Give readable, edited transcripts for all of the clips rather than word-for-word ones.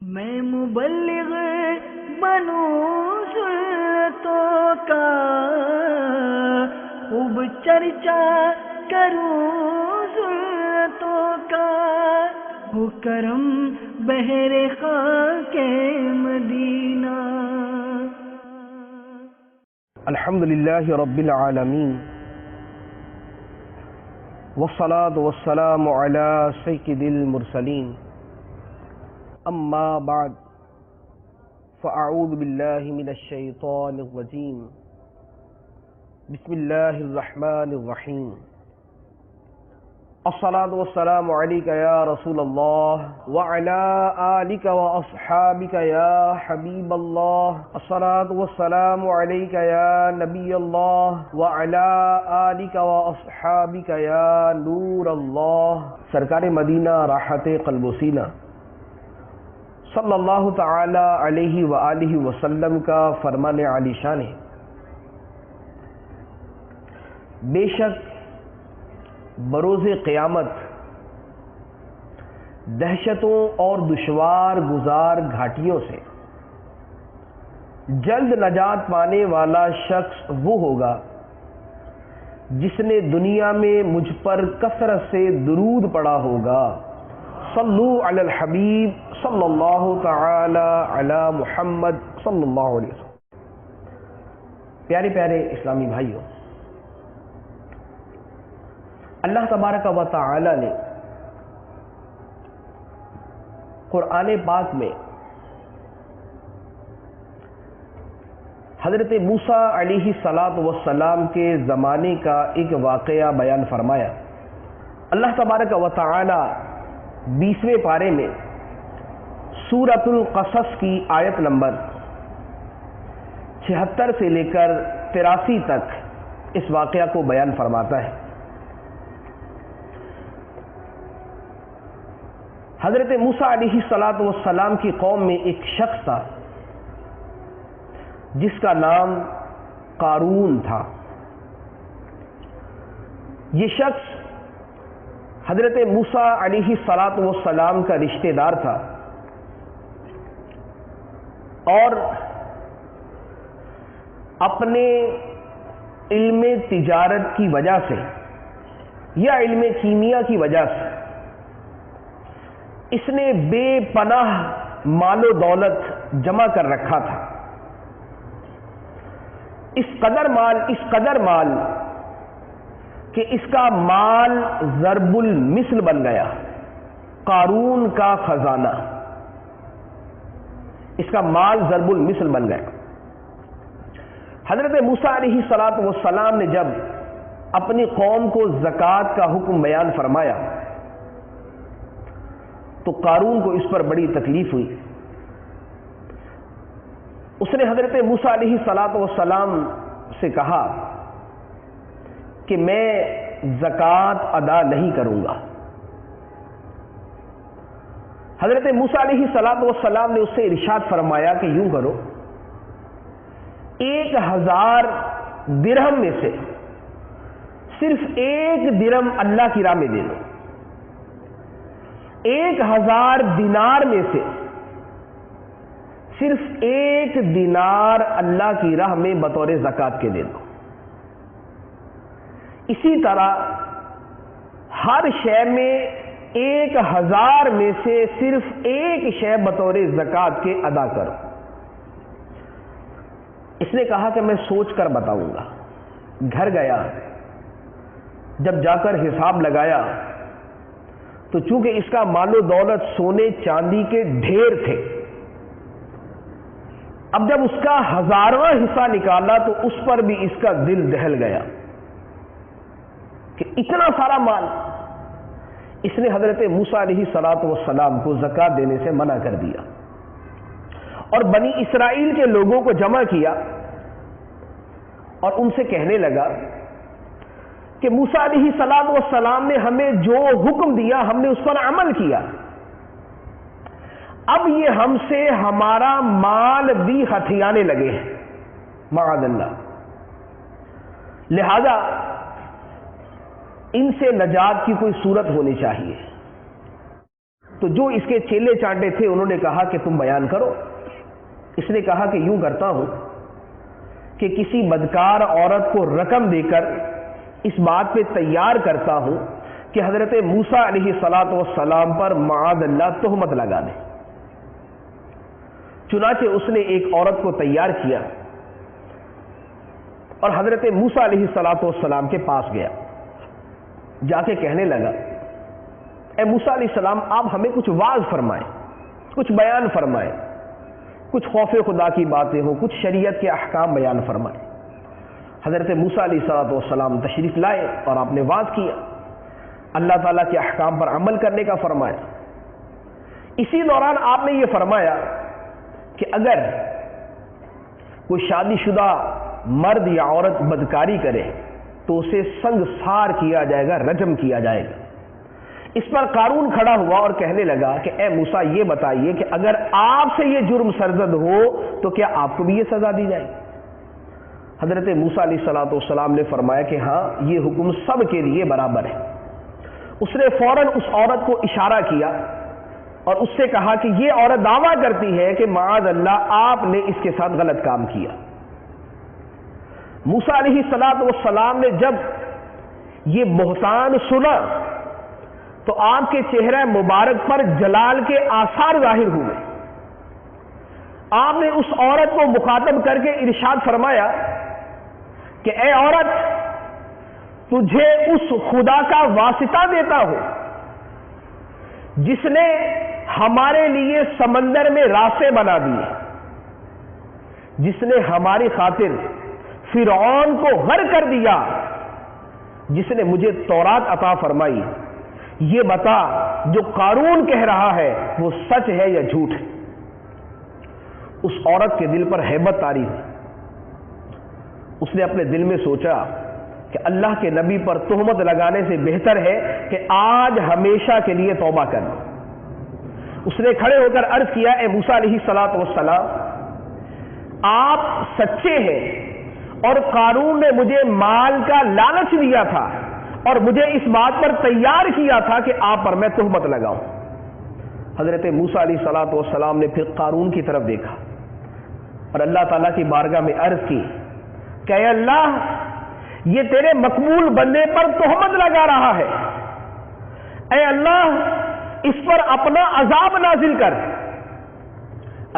میں مبلغ بنوں سنتوں کا، خوب چرچا کروں سنتوں کا، ہو کرم بہر خاک مدینہ۔ الحمدللہ رب العالمین، والصلاة والسلام علی سید المرسلین، اما بعد فاعوذ باللہ من الشیطان الرجیم، بسم اللہ الرحمن الرحیم۔ الصلاة والسلام علیک یا رسول اللہ وعلی آلک واصحابک یا حبیب اللہ۔ الصلاة والسلام علیک یا نبی اللہ وعلی آلک واصحابک یا نور اللہ۔ سرکار مدینہ راحت قلب و سینہ صلی اللہ تعالی علیہ وآلہ وسلم کا فرمان عالی شان ہے، بے شک بروز قیامت دہشتوں اور دشوار گزار گھاٹیوں سے جلد نجات پانے والا شخص وہ ہوگا جس نے دنیا میں مجھ پر کثرت سے درود پڑھا ہوگا۔ صلو علی الحبیب صلی اللہ تعالی علی محمد صلی اللہ علیہ وسلم۔ پیارے پیارے اسلامی بھائیوں، اللہ تبارک و تعالی نے قرآن پاک میں حضرت موسیٰ علیہ السلام کے زمانے کا ایک واقعہ بیان فرمایا۔ اللہ تبارک و تعالی 20ویں پارے میں سورۃ القصص کی آیت نمبر 76 سے لے کر 83 تک اس واقعہ کو بیان فرماتا ہے۔ حضرت موسیٰ علیہ السلام کی قوم میں ایک شخص تھا جس کا نام قارون تھا۔ یہ شخص حضرت موسیٰ علیہ السلام کا رشتہ دار تھا اور اپنے علم تجارت کی وجہ سے یا علم کیمیا کی وجہ سے اس نے بے پناہ مال و دولت جمع کر رکھا تھا۔ اس قدر مال کہ اس کا مال ضرب المثل بن گیا، قارون کا خزانہ، اس کا مال ضرب المثل بن گیا۔ حضرت موسیٰ علیہ السلام نے جب اپنی قوم کو زکوٰۃ کا حکم بیان فرمایا تو قارون کو اس پر بڑی تکلیف ہوئی۔ اس نے حضرت موسیٰ علیہ السلام سے کہا کہ میں زکوٰۃ ادا نہیں کروں گا۔ حضرت موسیٰ علیہ السلام نے اس سے ارشاد فرمایا کہ یوں کرو، 1000 درہم میں سے صرف 1 درہم اللہ کی راہ میں دے دو، 1000 دینار میں سے صرف 1 دینار اللہ کی راہ میں بطور زکوٰۃ کے دے دو۔ اسی طرح ہر شے میں 1000 میں سے صرف 1 شے بطور زکوٰۃ کے ادا کرو۔ اس نے کہا کہ میں سوچ کر بتاؤں گا۔ گھر گیا، جب جا کر حساب لگایا تو چونکہ اس کا مال و دولت سونے چاندی کے ڈھیر تھے، اب جب اس کا 1000واں حصہ نکالا تو اس پر بھی اس کا دل دہل گیا کہ اتنا سارا مال۔ اس نے حضرت موسیٰ علیہ السلام کو زکوٰۃ دینے سے منع کر دیا اور بنی اسرائیل کے لوگوں کو جمع کیا اور ان سے کہنے لگا کہ موسیٰ علیہ السلام نے ہمیں جو حکم دیا ہم نے اس پر عمل کیا، اب یہ ہم سے ہمارا مال بھی ہتھیانے لگے ہیں، معاذ اللہ، لہذا ان سے نجات کی کوئی صورت ہونی چاہیے۔ تو جو اس کے چیلے چانٹے تھے انہوں نے کہا کہ تم بیان کرو. اس نے کہا کہ یوں کرتا ہوں کہ کسی بدکار عورت کو رقم دے کر اس بات پہ تیار کرتا ہوں کہ حضرت موسیٰ علیہ السلام پر معاذ اللہ تہمت لگا دے. چنانچہ اس نے ایک عورت کو تیار کیا اور حضرت موسیٰ علیہ السلام کے پاس گیا. جا کے کہنے لگا اے موسیٰ علیہ السلام آپ ہمیں کچھ واعظ فرمائیں, کچھ بیان فرمائیں, کچھ خوف خدا کی باتیں ہوں, کچھ شریعت کے احکام بیان فرمائیں. حضرت موسیٰ علیہ السلام تشریف لائے اور آپ نے واعظ کیا, اللہ تعالیٰ کے احکام پر عمل کرنے کا فرمایا. اسی دوران آپ نے یہ فرمایا کہ اگر کوئی شادی شدہ مرد یا عورت بدکاری کرے تو اسے سنگسار کیا جائے گا, رجم کیا جائے گا. اس پر قارون کھڑا ہوا اور کہنے لگا کہ اے موسیٰ یہ بتائیے کہ اگر آپ سے یہ جرم سرزد ہو تو کیا آپ کو بھی یہ سزا دی جائے گی؟ حضرت موسیٰ علیہ السلام نے فرمایا کہ ہاں یہ حکم سب کے لیے برابر ہے. اس نے فوراً اس عورت کو اشارہ کیا اور اس سے کہا کہ یہ عورت دعویٰ کرتی ہے کہ معاذ اللہ آپ نے اس کے ساتھ غلط کام کیا. موسیٰ علیہ السلام نے جب یہ بہتان سنا تو آپ کے چہرہ مبارک پر جلال کے آثار ظاہر ہوئے. آپ نے اس عورت کو مخاطب کر کے ارشاد فرمایا کہ اے عورت, تجھے اس خدا کا واسطہ دیتا ہوں جس نے ہمارے لیے سمندر میں راستے بنا دیے, جس نے ہماری خاطر فرعون کو غرق کر دیا, جس نے مجھے تورات عطا فرمائی. یہ بتا جو قارون کہہ رہا ہے وہ سچ ہے یا جھوٹ ہے؟ اس عورت کے دل پر ہیبت طاری ہوئی. اس نے اپنے دل میں سوچا کہ اللہ کے نبی پر تہمت لگانے سے بہتر ہے کہ آج ہمیشہ کے لیے توبہ کر لوں. اس نے کھڑے ہو کر عرض کیا اے موسیٰ علیہ السلام, آپ سچے ہیں اور قارون نے مجھے مال کا لالچ دیا تھا اور مجھے اس بات پر تیار کیا تھا کہ آپ پر میں تہمت لگاؤں. حضرت موسیٰ علیہ السلام نے پھر قارون کی طرف دیکھا اور اللہ تعالیٰ کی بارگاہ میں عرض کی کہ اے اللہ, یہ تیرے مقبول بندے پر تہمت لگا رہا ہے, اے اللہ اس پر اپنا عذاب نازل کر.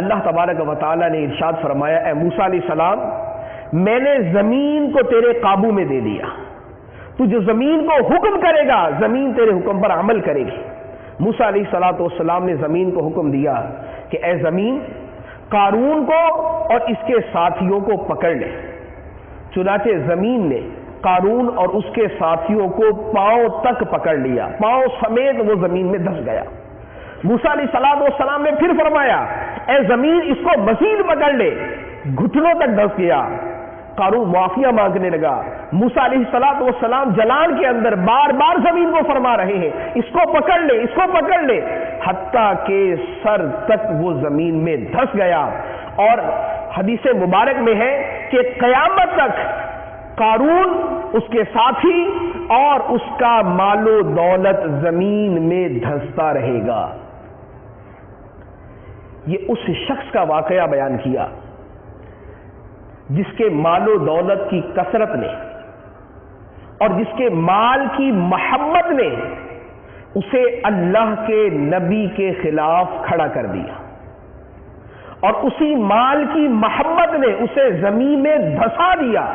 اللہ تبارک و تعالیٰ نے ارشاد فرمایا اے موسیٰ علیہ السلام, میں نے زمین کو تیرے قابو میں دے دیا, تو جو زمین کو حکم کرے گا زمین تیرے حکم پر عمل کرے گی. موسیٰ علیہ السلام نے زمین کو حکم دیا کہ اے زمین, قارون کو اور اس کے ساتھیوں کو پکڑ لے. چنانچہ زمین نے قارون اور اس کے ساتھیوں کو پاؤں تک پکڑ لیا, پاؤں سمیت وہ زمین میں دھس گیا. موسیٰ علیہ السلام نے پھر فرمایا اے زمین اس کو مزید پکڑ لے, گھٹنوں تک دھس گیا. قارون معافیہ مانگنے لگا. موسیٰ علیہ السلام جلال کے اندر بار بار زمین کو فرما رہے ہیں اس کو پکڑ لے, اس کو پکڑ لے, حتیٰ کہ سر تک وہ زمین میں دھس گیا. اور حدیث مبارک میں ہے کہ قیامت تک قارون, اس کے ساتھی اور اس کا مال و دولت زمین میں دھستا رہے گا. یہ اس شخص کا واقعہ بیان کیا جس کے مال و دولت کی کثرت نے اور جس کے مال کی محبت نے اسے اللہ کے نبی کے خلاف کھڑا کر دیا, اور اسی مال کی محبت نے اسے زمین میں دھسا دیا,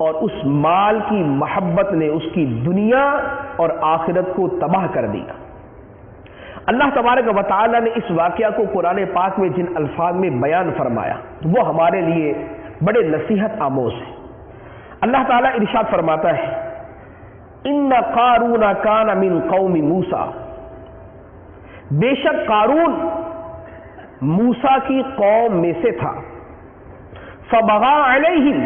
اور اس مال کی محبت نے اس کی دنیا اور آخرت کو تباہ کر دیا. اللہ تبارک و تعالی نے اس واقعہ کو قرآن پاک میں جن الفاظ میں بیان فرمایا وہ ہمارے لیے بڑے نصیحت آموز ہے. اللہ تعالیٰ ارشاد فرماتا ہے ان قارون کان من قوم موسیٰ, بے شک قارون موسیٰ کی قوم میں سے تھا. فبغى علیہم,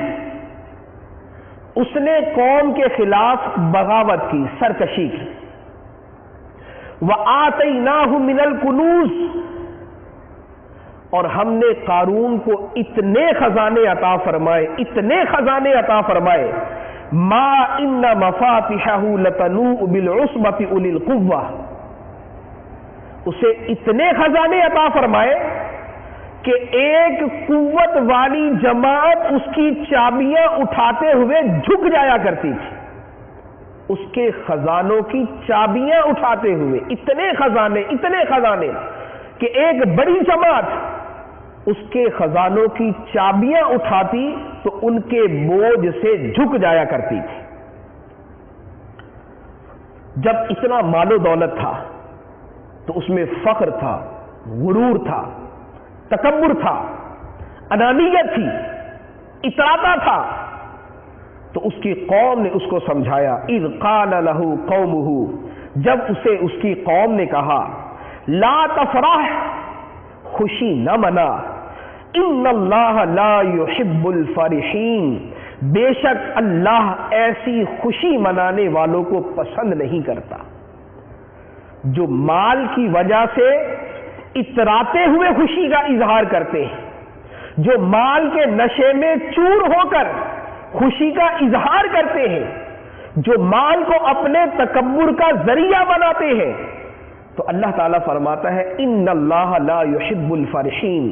اس نے قوم کے خلاف بغاوت کی, سرکشی کی. وَآتَيْنَاهُ مِنَ الْكُنُوزِ, اور ہم نے قارون کو اتنے خزانے عطا فرمائے, اتنے خزانے عطا فرمائے, مَا إِنَّ مَفَاتِحَهُ لَتَنُوءُ بِالْعُصْبَةِ أُولِي الْقُوَّةِ, اسے اتنے خزانے عطا فرمائے کہ ایک قوت والی جماعت اس کی چابیاں اٹھاتے ہوئے جھک جایا کرتی تھی. اس کے خزانوں کی چابیاں اٹھاتے ہوئے اتنے خزانے کہ ایک بڑی جماعت اس کے خزانوں کی چابیاں اٹھاتی تو ان کے بوجھ سے جھک جایا کرتی تھی. جب اتنا مال و دولت تھا تو اس میں فخر تھا، غرور تھا، تکبر تھا، انانیت تھی، اتراتا تھا. تو اس کی قوم نے اس کو سمجھایا. اذ قال له قومه، جب اسے اس کی قوم نے کہا لا تفرح، خوشی نہ منا، ان اللہ لا يحب الفرحین، بے شک اللہ ایسی خوشی منانے والوں کو پسند نہیں کرتا جو مال کی وجہ سے اتراتے ہوئے خوشی کا اظہار کرتے ہیں، جو مال کے نشے میں چور ہو کر خوشی کا اظہار کرتے ہیں، جو مال کو اپنے تکبر کا ذریعہ بناتے ہیں. تو اللہ تعالیٰ فرماتا ہے ان اللہ لا يحب الفرحین،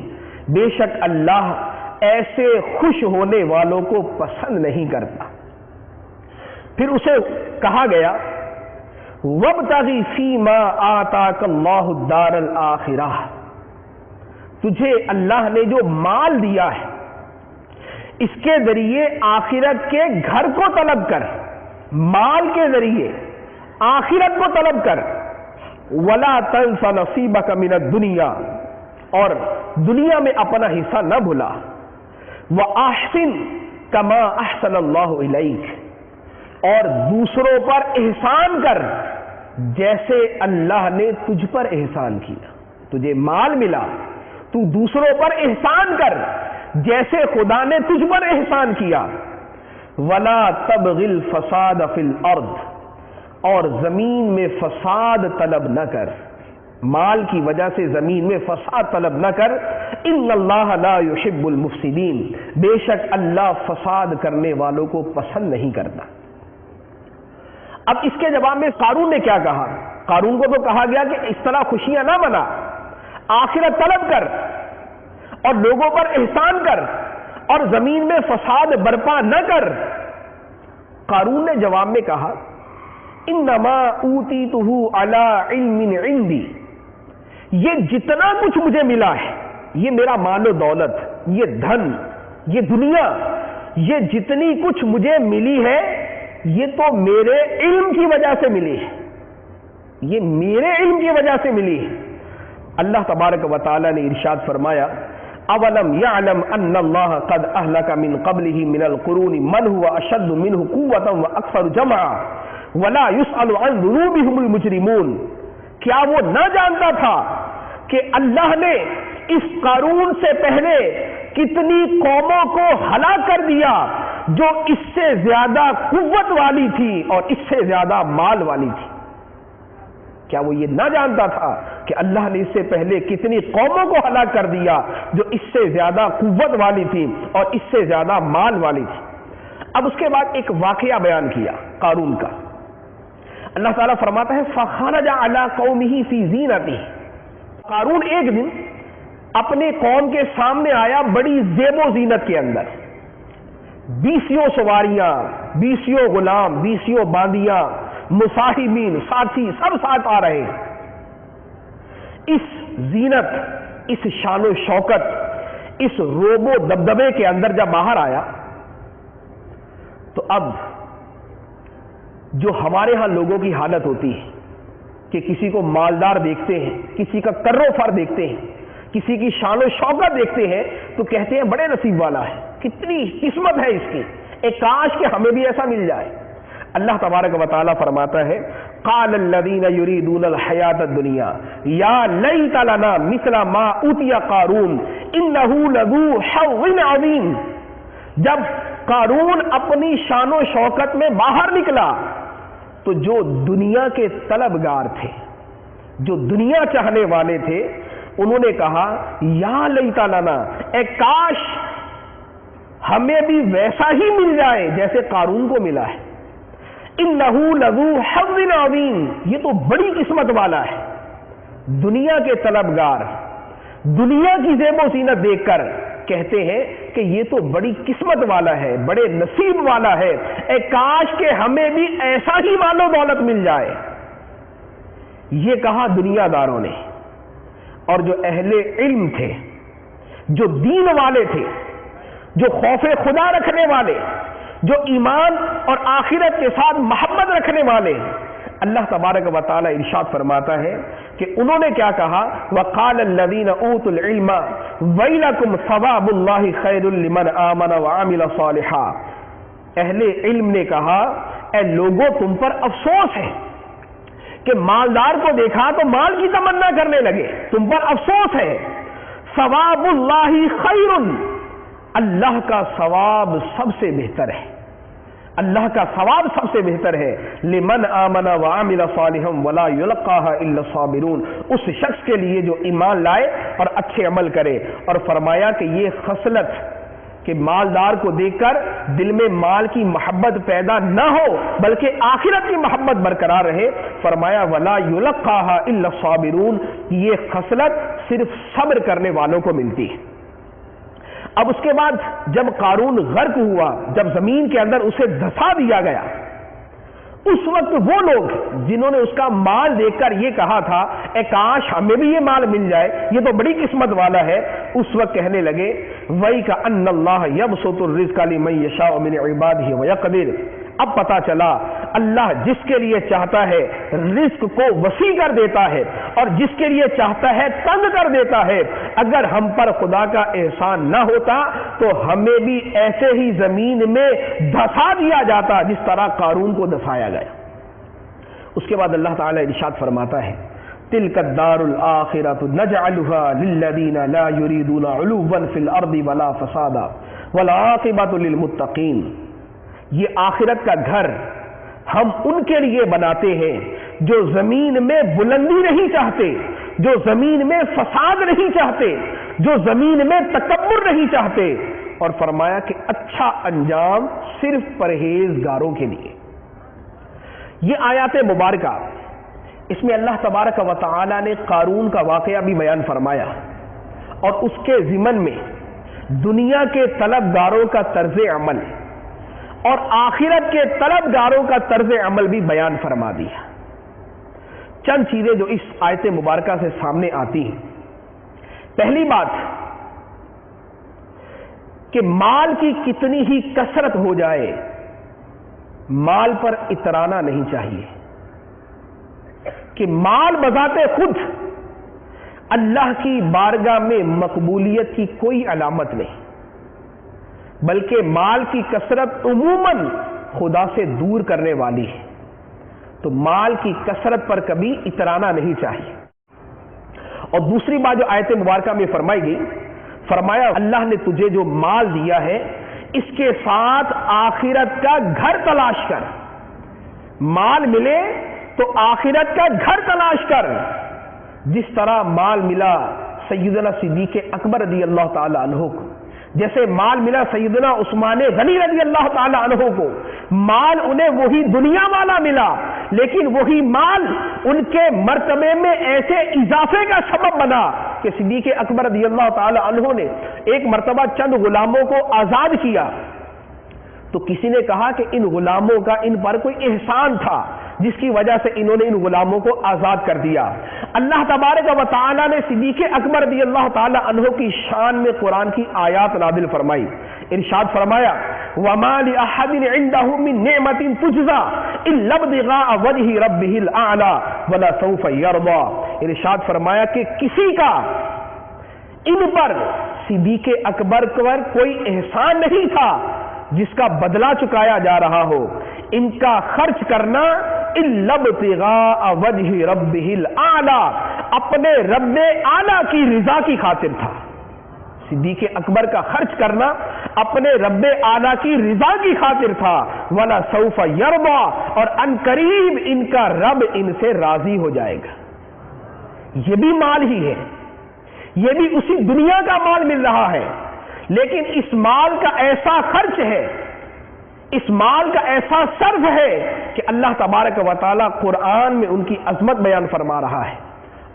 بے شک اللہ ایسے خوش ہونے والوں کو پسند نہیں کرتا. پھر اسے کہا گیا وَابْتَغِ فِي مَا آتَاكَ اللَّهُ الدَّارَ الْآخِرَةَ، تجھے اللہ نے جو مال دیا ہے اس کے ذریعے آخرت کے گھر کو طلب کر، مال کے ذریعے آخرت کو طلب کر. وَلَا تَنْسَ نَصِيبَكَ مِنَ الدُّنْيَا، اور دنیا میں اپنا حصہ نہ بھلا. وَأَحْسِنْ كَمَا أَحْسَنَ اللَّهُ إِلَيْكَ، اور دوسروں پر احسان کر جیسے اللہ نے تجھ پر احسان کیا. تجھے مال ملا، تو دوسروں پر احسان کر جیسے خدا نے تجھ پر احسان کیا. وَلَا تَبْغِ الْفَسَادَ فِي الْأَرْضِ، اور زمین میں فساد طلب نہ کر، مال کی وجہ سے زمین میں فساد طلب نہ کر. ان اللہ لا يحب المفسدین، بے شک اللہ فساد کرنے والوں کو پسند نہیں کرتا. اب اس کے جواب میں قارون نے کیا کہا؟ قارون کو تو کہا گیا کہ اس طرح خوشیاں نہ منا، آخرت طلب کر اور لوگوں پر احسان کر اور زمین میں فساد برپا نہ کر. قارون نے جواب میں کہا انما اوتیتہ علی علم عندی، یہ جتنا کچھ مجھے ملا ہے، یہ میرا مال و دولت، یہ دھن، یہ دنیا، یہ جتنی کچھ مجھے ملی ہے یہ تو میرے علم کی وجہ سے ملی ہے، یہ میرے علم کی وجہ سے ملی ہے. اللہ تبارک و تعالی نے ارشاد فرمایا اولم یعلم ان اللہ قد اہلک من قبلہ من القرون من هو اشد منہ قوۃ واکثر جمعا ولا يسأل عن ذنوبهم المجرمون، کیا وہ نہ جانتا تھا کہ اللہ نے اس قارون سے پہلے کتنی قوموں کو ہلاک کر دیا جو اس سے زیادہ قوت والی تھی اور اس سے زیادہ مال والی تھی؟ کیا وہ یہ نہ جانتا تھا کہ اللہ نے اس سے پہلے کتنی قوموں کو ہلاک کر دیا جو اس سے زیادہ قوت والی تھی اور اس سے زیادہ مال والی تھی؟ اب اس کے بعد ایک واقعہ بیان کیا قارون کا. اللہ تعالیٰ فرماتا ہے فَخَرَجَ عَلَىٰ قَوْمِهِ فِي زِينَتِهِ، قارون ایک دن اپنے قوم کے سامنے آیا بڑی زیب و زینت کے اندر، 20 سواریاں، 20 غلام، 20 باندیاں، مصاحبین، ساتھی سب ساتھ آ رہے ہیں. اس زینت، اس شان و شوکت، اس روب و دبدبے کے اندر جب باہر آیا تو اب جو ہمارے ہاں لوگوں کی حالت ہوتی ہے کہ کسی کو مالدار دیکھتے ہیں، کسی کا کر و فر دیکھتے ہیں، کسی کی شان و شوکت دیکھتے ہیں تو کہتے ہیں بڑے نصیب والا ہے، کتنی قسمت ہے اس کی، ایک کاش کہ ہمیں بھی ایسا مل جائے. اللہ تبارک و تعالیٰ فرماتا ہے قال الذین یریدون الحیاۃ الدنیا یا لیت لنا مثل ما اوتی قارون انہ لذو حظ عظیم. جب قارون اپنی شان و شوکت میں باہر نکلا تو جو دنیا کے طلبگار تھے، جو دنیا چاہنے والے تھے، انہوں نے کہا یا لیت لنا، اے کاش ہمیں بھی ویسا ہی مل جائے جیسے قارون کو ملا ہے. انہ لذو حظ عظیم، یہ تو بڑی قسمت والا ہے. دنیا کے طلبگار دنیا کی زیب و زینت دیکھ کر کہتے ہیں کہ یہ تو بڑی قسمت والا ہے، بڑے نصیب والا ہے، اے کاش کہ ہمیں بھی ایسا ہی مال و دولت مل جائے۔ یہ کہا دنیا داروں نے، اور جو اہل علم تھے، جو دین والے تھے، جو خوف خدا رکھنے والے، جو ایمان اور آخرت کے ساتھ محبت رکھنے والے، اللہ تبارک و تعالی ارشاد فرماتا ہے کہ انہوں نے کیا کہا، وَقَالَ الَّذِينَ أُوتُوا الْعِلْمَ وَيْلَكُمْ ثَوَابُ اللَّهِ خَيْرٌ لِمَنْ آمَنَ وَعَمِلَ صَالِحًا۔ اہل علم نے کہا اے لوگوں تم پر افسوس ہے کہ مالدار کو دیکھا تو مال کی تمنا کرنے لگے، تم پر افسوس ہے۔ ثواب اللہ خیر، اللہ کا ثواب سب سے بہتر ہے، اللہ کا ثواب سب سے بہتر ہے۔ لمن آمن وعمل صالحا ولا يلقاها الا الصابرون، اس شخص کے لیے جو ایمان لائے اور اچھے عمل کرے۔ اور فرمایا کہ یہ خصلت کہ مالدار کو دیکھ کر دل میں مال کی محبت پیدا نہ ہو بلکہ آخرت کی محبت برقرار رہے، فرمایا ولا يلقاها الا الصابرون، یہ خصلت صرف صبر کرنے والوں کو ملتی ہے۔ اب اس کے بعد جب قارون غرق ہوا، جب زمین کے اندر اسے دھسا دیا گیا، اس وقت وہ لوگ جنہوں نے اس کا مال دیکھ کر یہ کہا تھا اے کاش ہمیں بھی یہ مال مل جائے، یہ تو بڑی قسمت والا ہے، اس وقت کہنے لگے وَيْكَأَنَّ اللَّهَ يَبْسُطُ الرِّزْقَ لِمَن يَشَاءُ مِنْ عِبَادِهِ وَيَقْدِرُ۔ اب پتا چلا اللہ جس کے لیے چاہتا ہے رزق کو وسیع کر دیتا ہے اور جس کے لیے چاہتا ہے تنگ کر دیتا ہے۔ اگر ہم پر خدا کا احسان نہ ہوتا تو ہمیں بھی ایسے ہی زمین میں دھسا دیا جاتا جس طرح قارون کو دھسایا گیا۔ اس کے بعد اللہ تعالی ارشاد فرماتا ہے تِلْكَ الدَّارُ الْآخِرَةُ نَجْعَلُهَا لِلَّذِينَ لَا يُرِيدُونَ عُلُوًّا فِي الْأَرْضِ وَلَا فَسَادًا وَالْعَاقِبَةُ لِلْمُتَّقِينَ۔ یہ آخرت کا گھر ہم ان کے لیے بناتے ہیں جو زمین میں بلندی نہیں چاہتے، جو زمین میں فساد نہیں چاہتے، جو زمین میں تکبر نہیں چاہتے، اور فرمایا کہ اچھا انجام صرف پرہیزگاروں کے لیے۔ یہ آیات مبارکہ اس میں اللہ تبارک و تعالی نے قارون کا واقعہ بھی بیان فرمایا اور اس کے ضمن میں دنیا کے طلبگاروں کا طرز عمل اور آخرت کے طلبگاروں کا طرز عمل بھی بیان فرما دیا۔ چند چیزیں جو اس آیت مبارکہ سے سامنے آتی ہیں، پہلی بات کہ مال کی کتنی ہی کثرت ہو جائے مال پر اترانا نہیں چاہیے، کہ مال بذات خود اللہ کی بارگاہ میں مقبولیت کی کوئی علامت نہیں، بلکہ مال کی کثرت عموماً خدا سے دور کرنے والی ہے، تو مال کی کثرت پر کبھی اترانا نہیں چاہیے۔ اور دوسری بات جو آیت مبارکہ میں فرمائی گئی، فرمایا اللہ نے تجھے جو مال دیا ہے اس کے ساتھ آخرت کا گھر تلاش کر، مال ملے تو آخرت کا گھر تلاش کر، جس طرح مال ملا سیدنا صدیق اکبر رضی اللہ تعالی عنہ کو، جیسے مال ملا سیدنا عثمان غنی رضی اللہ تعالی عنہ کو، مال انہیں وہی دنیا والا ملا، لیکن وہی مال ان کے مرتبے میں ایسے اضافے کا سبب بنا کہ صدیق اکبر رضی اللہ تعالی عنہ نے ایک مرتبہ چند غلاموں کو آزاد کیا، تو کسی نے کہا کہ ان غلاموں کا ان پر کوئی احسان تھا جس کی وجہ سے انہوں نے ان غلاموں کو آزاد کر دیا۔ اللہ تبارک و تعالی نے صدیق اکبر رضی اللہ تعالی عنہ کی شان میں قرآن کی آیات نازل فرمائی، ارشاد فرمایا وَمَا لِأَحَدٍ عِنْدَهُ مِن نِعْمَةٍ تُجْزَىٰ إِلَّا ابْتِغَاءَ وَجْهِ رَبِّهِ الْأَعْلَىٰ وَلَسَوْفَ يَرْضَىٰ۔ ارشاد فرمایا کہ کسی کا ان پر صدیق اکبر پر کوئی احسان نہیں تھا جس کا بدلہ چکایا جا رہا ہو، ان کا خرچ کرنا الا ابتغاء وجہ ربہ الاعلی، اپنے رب اعلی کی رضا کی خاطر تھا۔ صدیق اکبر کا خرچ کرنا اپنے رب اعلی کی رضا کی خاطر تھا، ولا سوف یرضی، اور ان قریب ان کا رب ان سے راضی ہو جائے گا۔ یہ بھی مال ہی ہے، یہ بھی اسی دنیا کا مال مل رہا ہے، لیکن اس مال کا ایسا خرچ ہے، اس مال کا ایسا صرف ہے کہ اللہ تبارک و تعالی قرآن میں ان کی عظمت بیان فرما رہا ہے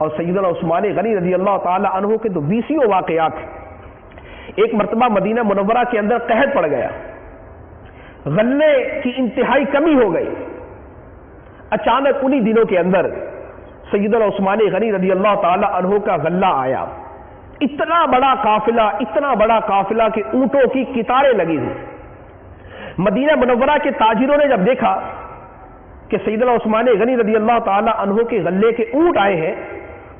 اور سیدنا عثمان غنی رضی اللہ تعالی عنہ کے تو 20 واقعات ہیں۔ ایک مرتبہ مدینہ منورہ کے اندر قحط پڑ گیا، غلے کی انتہائی کمی ہو گئی۔ اچانک انہی دنوں کے اندر سیدنا عثمان غنی رضی اللہ تعالی عنہ کا غلہ آیا، اتنا بڑا قافلہ کہ اونٹوں کی قطاریں لگی ہوئی۔ مدینہ منورہ کے تاجروں نے جب دیکھا کہ سیدنا عثمان غنی رضی اللہ تعالی عنہ کے غلے کے اونٹ آئے ہیں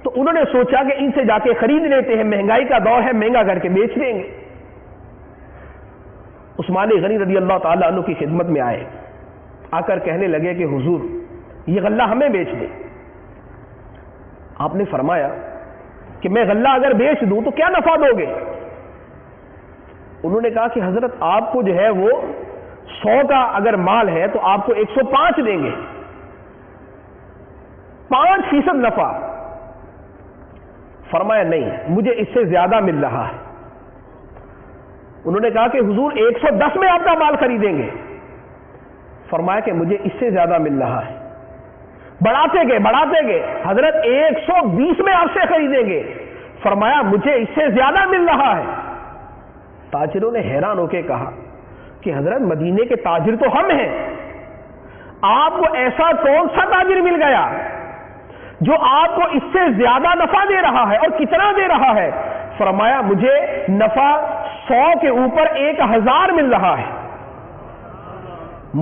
تو انہوں نے سوچا کہ ان سے جا کے خرید لیتے ہیں، مہنگائی کا دور ہے، مہنگا کر کے بیچ دیں گے۔ عثمان غنی رضی اللہ تعالی عنہ کی خدمت میں آئے، آ کر کہنے لگے کہ حضور یہ غلہ ہمیں بیچ دیں۔ آپ نے فرمایا کہ میں غلہ اگر بیچ دوں تو کیا نفع دو گے؟ انہوں نے کہا کہ حضرت آپ کو جو ہے وہ 100 کا اگر مال ہے تو آپ کو 105 دیں گے، 5% نفع۔ فرمایا نہیں، مجھے اس سے زیادہ مل رہا ہے۔ انہوں نے کہا کہ حضور 110 میں آپ کا مال خریدیں گے۔ فرمایا کہ مجھے اس سے زیادہ مل رہا ہے۔ بڑھاتے گئے، حضرت 120 میں آپ سے خریدیں گے۔ فرمایا مجھے اس سے زیادہ مل رہا ہے۔ تاجروں نے حیران ہو کے کہا کہ حضرت مدینے کے تاجر تو ہم ہیں، آپ کو ایسا کون سا تاجر مل گیا جو آپ کو اس سے زیادہ نفع دے رہا ہے، اور کتنا دے رہا ہے؟ فرمایا مجھے نفع 100 کے اوپر 1000 مل رہا ہے،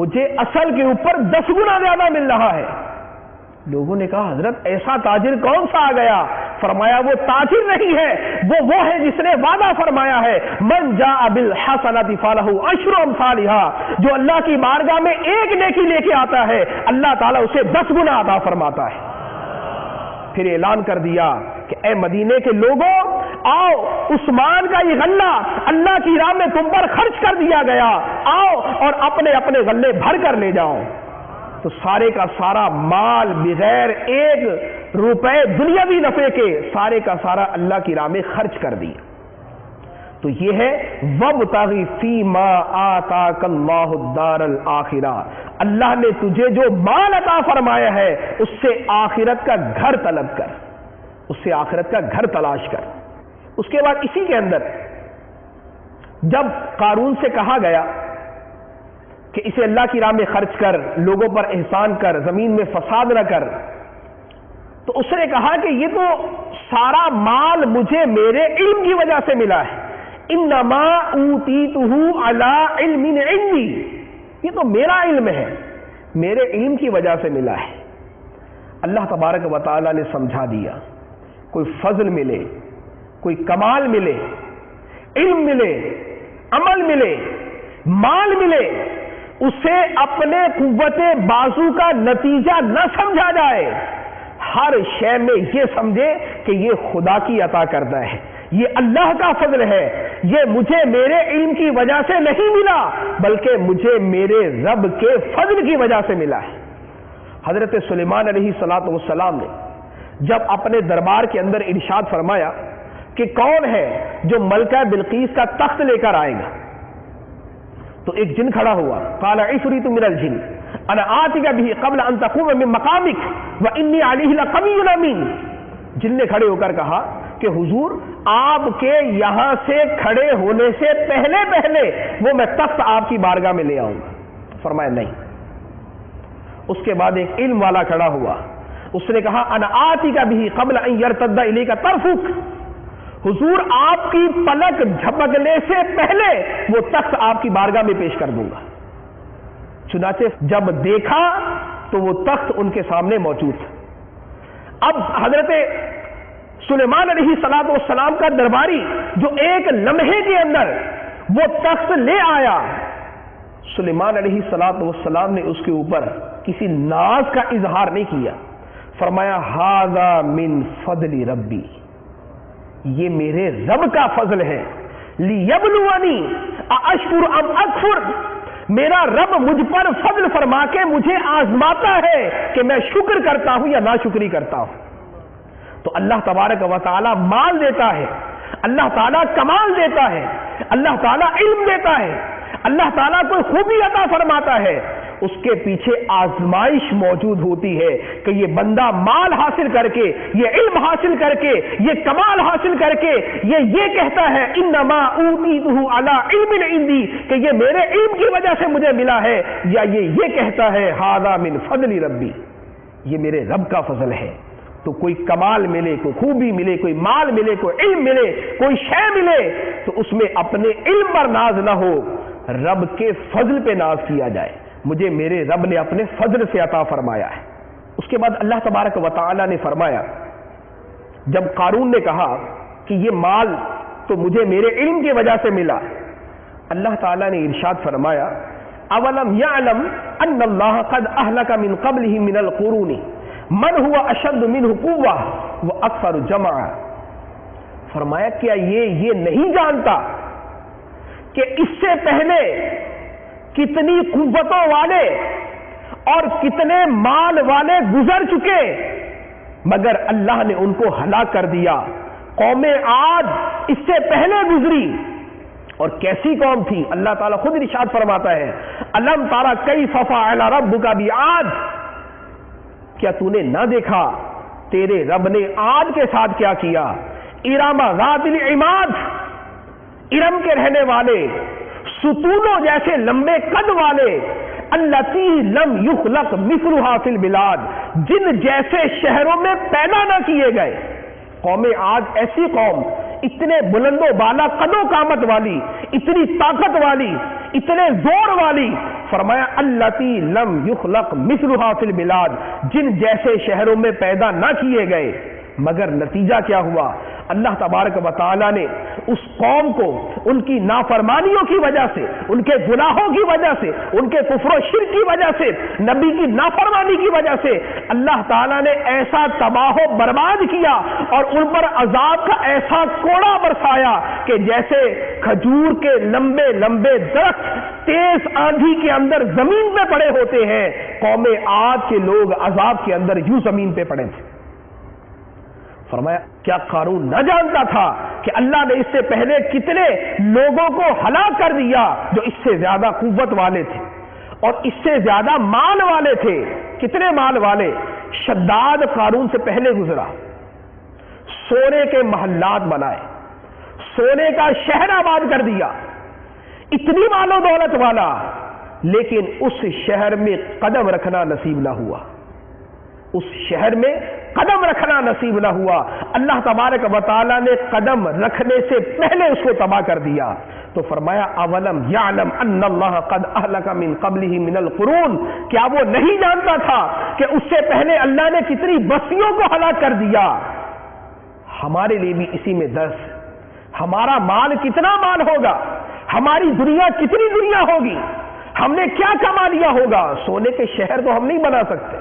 مجھے اصل کے اوپر 10 گنا زیادہ مل رہا ہے۔ لوگوں نے کہا حضرت ایسا تاجر کون سا آ گیا؟ فرمایا وہ تاجر نہیں ہے، وہ ہے جس نے وعدہ فرمایا ہے من جاء بالحسنۃ فلہ عشر امثالھا، جو اللہ کی بارگاہ میں ایک نیکی لے کے آتا ہے اللہ تعالیٰ اسے 10 گنا عطا فرماتا ہے۔ پھر اعلان کر دیا کہ اے مدینے کے لوگوں، آؤ عثمان کا یہ غلہ اللہ کی راہ میں تم پر خرچ کر دیا گیا، آؤ اور اپنے اپنے غلے بھر کر لے جاؤ۔ تو سارے کا سارا مال بغیر 1 روپے دنیاوی نفع کے سارے کا سارا اللہ کی راہ میں خرچ کر دیا۔ تو یہ ہے وَابْتَغِ فِيمَا آتَاكَ اللَّهُ الدَّارَ الْآخِرَةَ، اللہ نے تجھے جو مال عطا فرمایا ہے اس سے آخرت کا گھر طلب کر، اس سے آخرت کا گھر تلاش کر۔ اس کے بعد اسی کے اندر جب قارون سے کہا گیا کہ اسے اللہ کی راہ میں خرچ کر، لوگوں پر احسان کر، زمین میں فساد نہ کر، تو اس نے کہا کہ یہ تو سارا مال مجھے میرے علم کی وجہ سے ملا ہے، انما اوتیتہ علی علم عندی، یہ تو میرا علم ہے، میرے علم کی وجہ سے ملا ہے۔ اللہ تبارک و تعالی نے سمجھا دیا، کوئی فضل ملے، کوئی کمال ملے، علم ملے، عمل ملے، مال ملے، اسے اپنے قوت بازو کا نتیجہ نہ سمجھا جائے، ہر شے میں یہ سمجھے کہ یہ خدا کی عطا کردہ ہے، یہ اللہ کا فضل ہے، یہ مجھے میرے علم کی وجہ سے نہیں ملا بلکہ مجھے میرے رب کے فضل کی وجہ سے ملا ہے۔ حضرت سلیمان علیہ السلام نے جب اپنے دربار کے اندر ارشاد فرمایا کہ کون ہے جو ملکہ بلقیس کا تخت لے کر آئے گا، تو ایک جن کھڑا ہوا، قال عفریت من الجن انا آتیک بہ قبل ان تقوم من مقامک وانی علیہ لقوی امین۔ جن نے کھڑے ہو کر کہا کہ حضور آپ کے یہاں سے کھڑے ہونے سے پہلے وہ میں تخت آپ کی بارگاہ میں لے آؤں گا۔ فرمایا نہیں۔ اس کے بعد ایک علم والا کھڑا ہوا، اس نے کہا انا آتیک بہ قبل ان یرتد الیک طرفک، حضور آپ کی پلک جھپکنے سے پہلے وہ تخت آپ کی بارگاہ میں پیش کر دوں گا۔ چنانچہ جب دیکھا تو وہ تخت ان کے سامنے موجود تھا۔ اب حضرت سلیمان علیہ السلام کا درباری جو ایک لمحے کے اندر وہ تخت لے آیا، سلیمان علیہ السلام نے اس کے اوپر کسی ناز کا اظہار نہیں کیا، فرمایا ھذا من فضل ربی، یہ میرے رب کا فضل ہے، لیبلونی ااشکر ام اکفر، میرا رب مجھ پر فضل فرما کے مجھے آزماتا ہے کہ میں شکر کرتا ہوں یا ناشکری کرتا ہوں۔ تو اللہ تبارک و تعالی مال دیتا ہے، اللہ تعالیٰ کمال دیتا ہے، اللہ تعالیٰ علم دیتا ہے، اللہ تعالیٰ کوئی خوبی عطا فرماتا ہے، اس کے پیچھے آزمائش موجود ہوتی ہے کہ یہ بندہ مال حاصل کر کے، یہ علم حاصل کر کے، یہ کمال حاصل کر کے یہ کہتا ہے انما اوتیتہ علی علم عندی کہ یہ میرے علم کی وجہ سے مجھے ملا ہے، یا یہ کہتا ہے ھذا من فضل ربی، یہ میرے رب کا فضل ہے۔ تو کوئی کمال ملے، کوئی خوبی ملے، کوئی مال ملے، کوئی علم ملے، کوئی شے ملے، تو اس میں اپنے علم پر ناز نہ ہو، رب کے فضل پہ ناز کیا جائے، مجھے میرے رب نے اپنے فضل سے عطا فرمایا ہے۔ اس کے بعد اللہ تبارک و تعالی نے فرمایا، جب قارون نے کہا کہ یہ مال تو مجھے میرے علم کی وجہ سے ملا، اللہ تعالیٰ نے ارشاد فرمایا اولم یعلم ان اللہ قد اہلک من قبلہ من القرون من ہوا اشد منہ قوہ واکثر جمعا، فرمایا کیا یہ نہیں جانتا کہ اس سے پہلے کتنی قوتوں والے اور کتنے مال والے گزر چکے مگر اللہ نے ان کو ہلاک کر دیا۔ قوم عاد اس سے پہلے گزری، اور کیسی قوم تھی؟ اللہ تعالیٰ خود ارشاد فرماتا ہے الم تارا کیف فعل ربک بعاد، کیا تو نے نہ دیکھا تیرے رب نے عاد کے ساتھ کیا کیا؟ ارم ذات العماد، ارم کے رہنے والے، ستونوں جیسے لمبے قد والے، التی لم یخلق مثلھا فی البلاد، جن جیسے شہروں میں پیدا نہ کیے گئے۔ قوم عاد ایسی قوم، اتنے بلند و بالا قد و قامت والی، اتنی طاقت والی، اتنے زور والی، فرمایا التی لم یخلق مثلھا فی البلاد، جن جیسے شہروں میں پیدا نہ کیے گئے، مگر نتیجہ کیا ہوا؟ اللہ تبارک و تعالیٰ نے اس قوم کو ان کی نافرمانیوں کی وجہ سے، ان کے گناہوں کی وجہ سے، ان کے کفر و شرک کی وجہ سے، نبی کی نافرمانی کی وجہ سے اللہ تعالیٰ نے ایسا تباہ و برباد کیا اور ان پر عذاب کا ایسا کوڑا برسایا کہ جیسے کھجور کے لمبے لمبے درخت تیز آندھی کے اندر زمین پہ پڑے ہوتے ہیں، قوم عاد کے لوگ عذاب کے اندر یوں زمین پہ پڑے تھے۔ فرمایا کیا قارون نہ جانتا تھا کہ اللہ نے اس سے پہلے کتنے لوگوں کو ہلاک کر دیا جو اس سے زیادہ قوت والے تھے اور اس سے زیادہ مال والے تھے؟ کتنے مال والے؟ شداد قارون سے پہلے گزرا، سونے کے محلات بنائے، سونے کا شہر آباد کر دیا، اتنی مال و دولت والا، لیکن اس شہر میں قدم رکھنا نصیب نہ ہوا، اس شہر میں قدم رکھنا نصیب نہ ہوا۔ اللہ تبارک و تعالیٰ نے قدم رکھنے سے پہلے اس کو تباہ کر دیا۔ تو فرمایا اولم یعلم ان اللہ قد اہلک من قبلہ من القرون، کیا وہ نہیں جانتا تھا کہ اس سے پہلے اللہ نے کتنی بستیوں کو ہلاک کر دیا؟ ہمارے لیے بھی اسی میں درس، ہمارا مال کتنا مال ہوگا، ہماری دنیا کتنی دنیا ہوگی، ہم نے کیا کما لیا ہوگا؟ سونے کے شہر تو ہم نہیں بنا سکتے،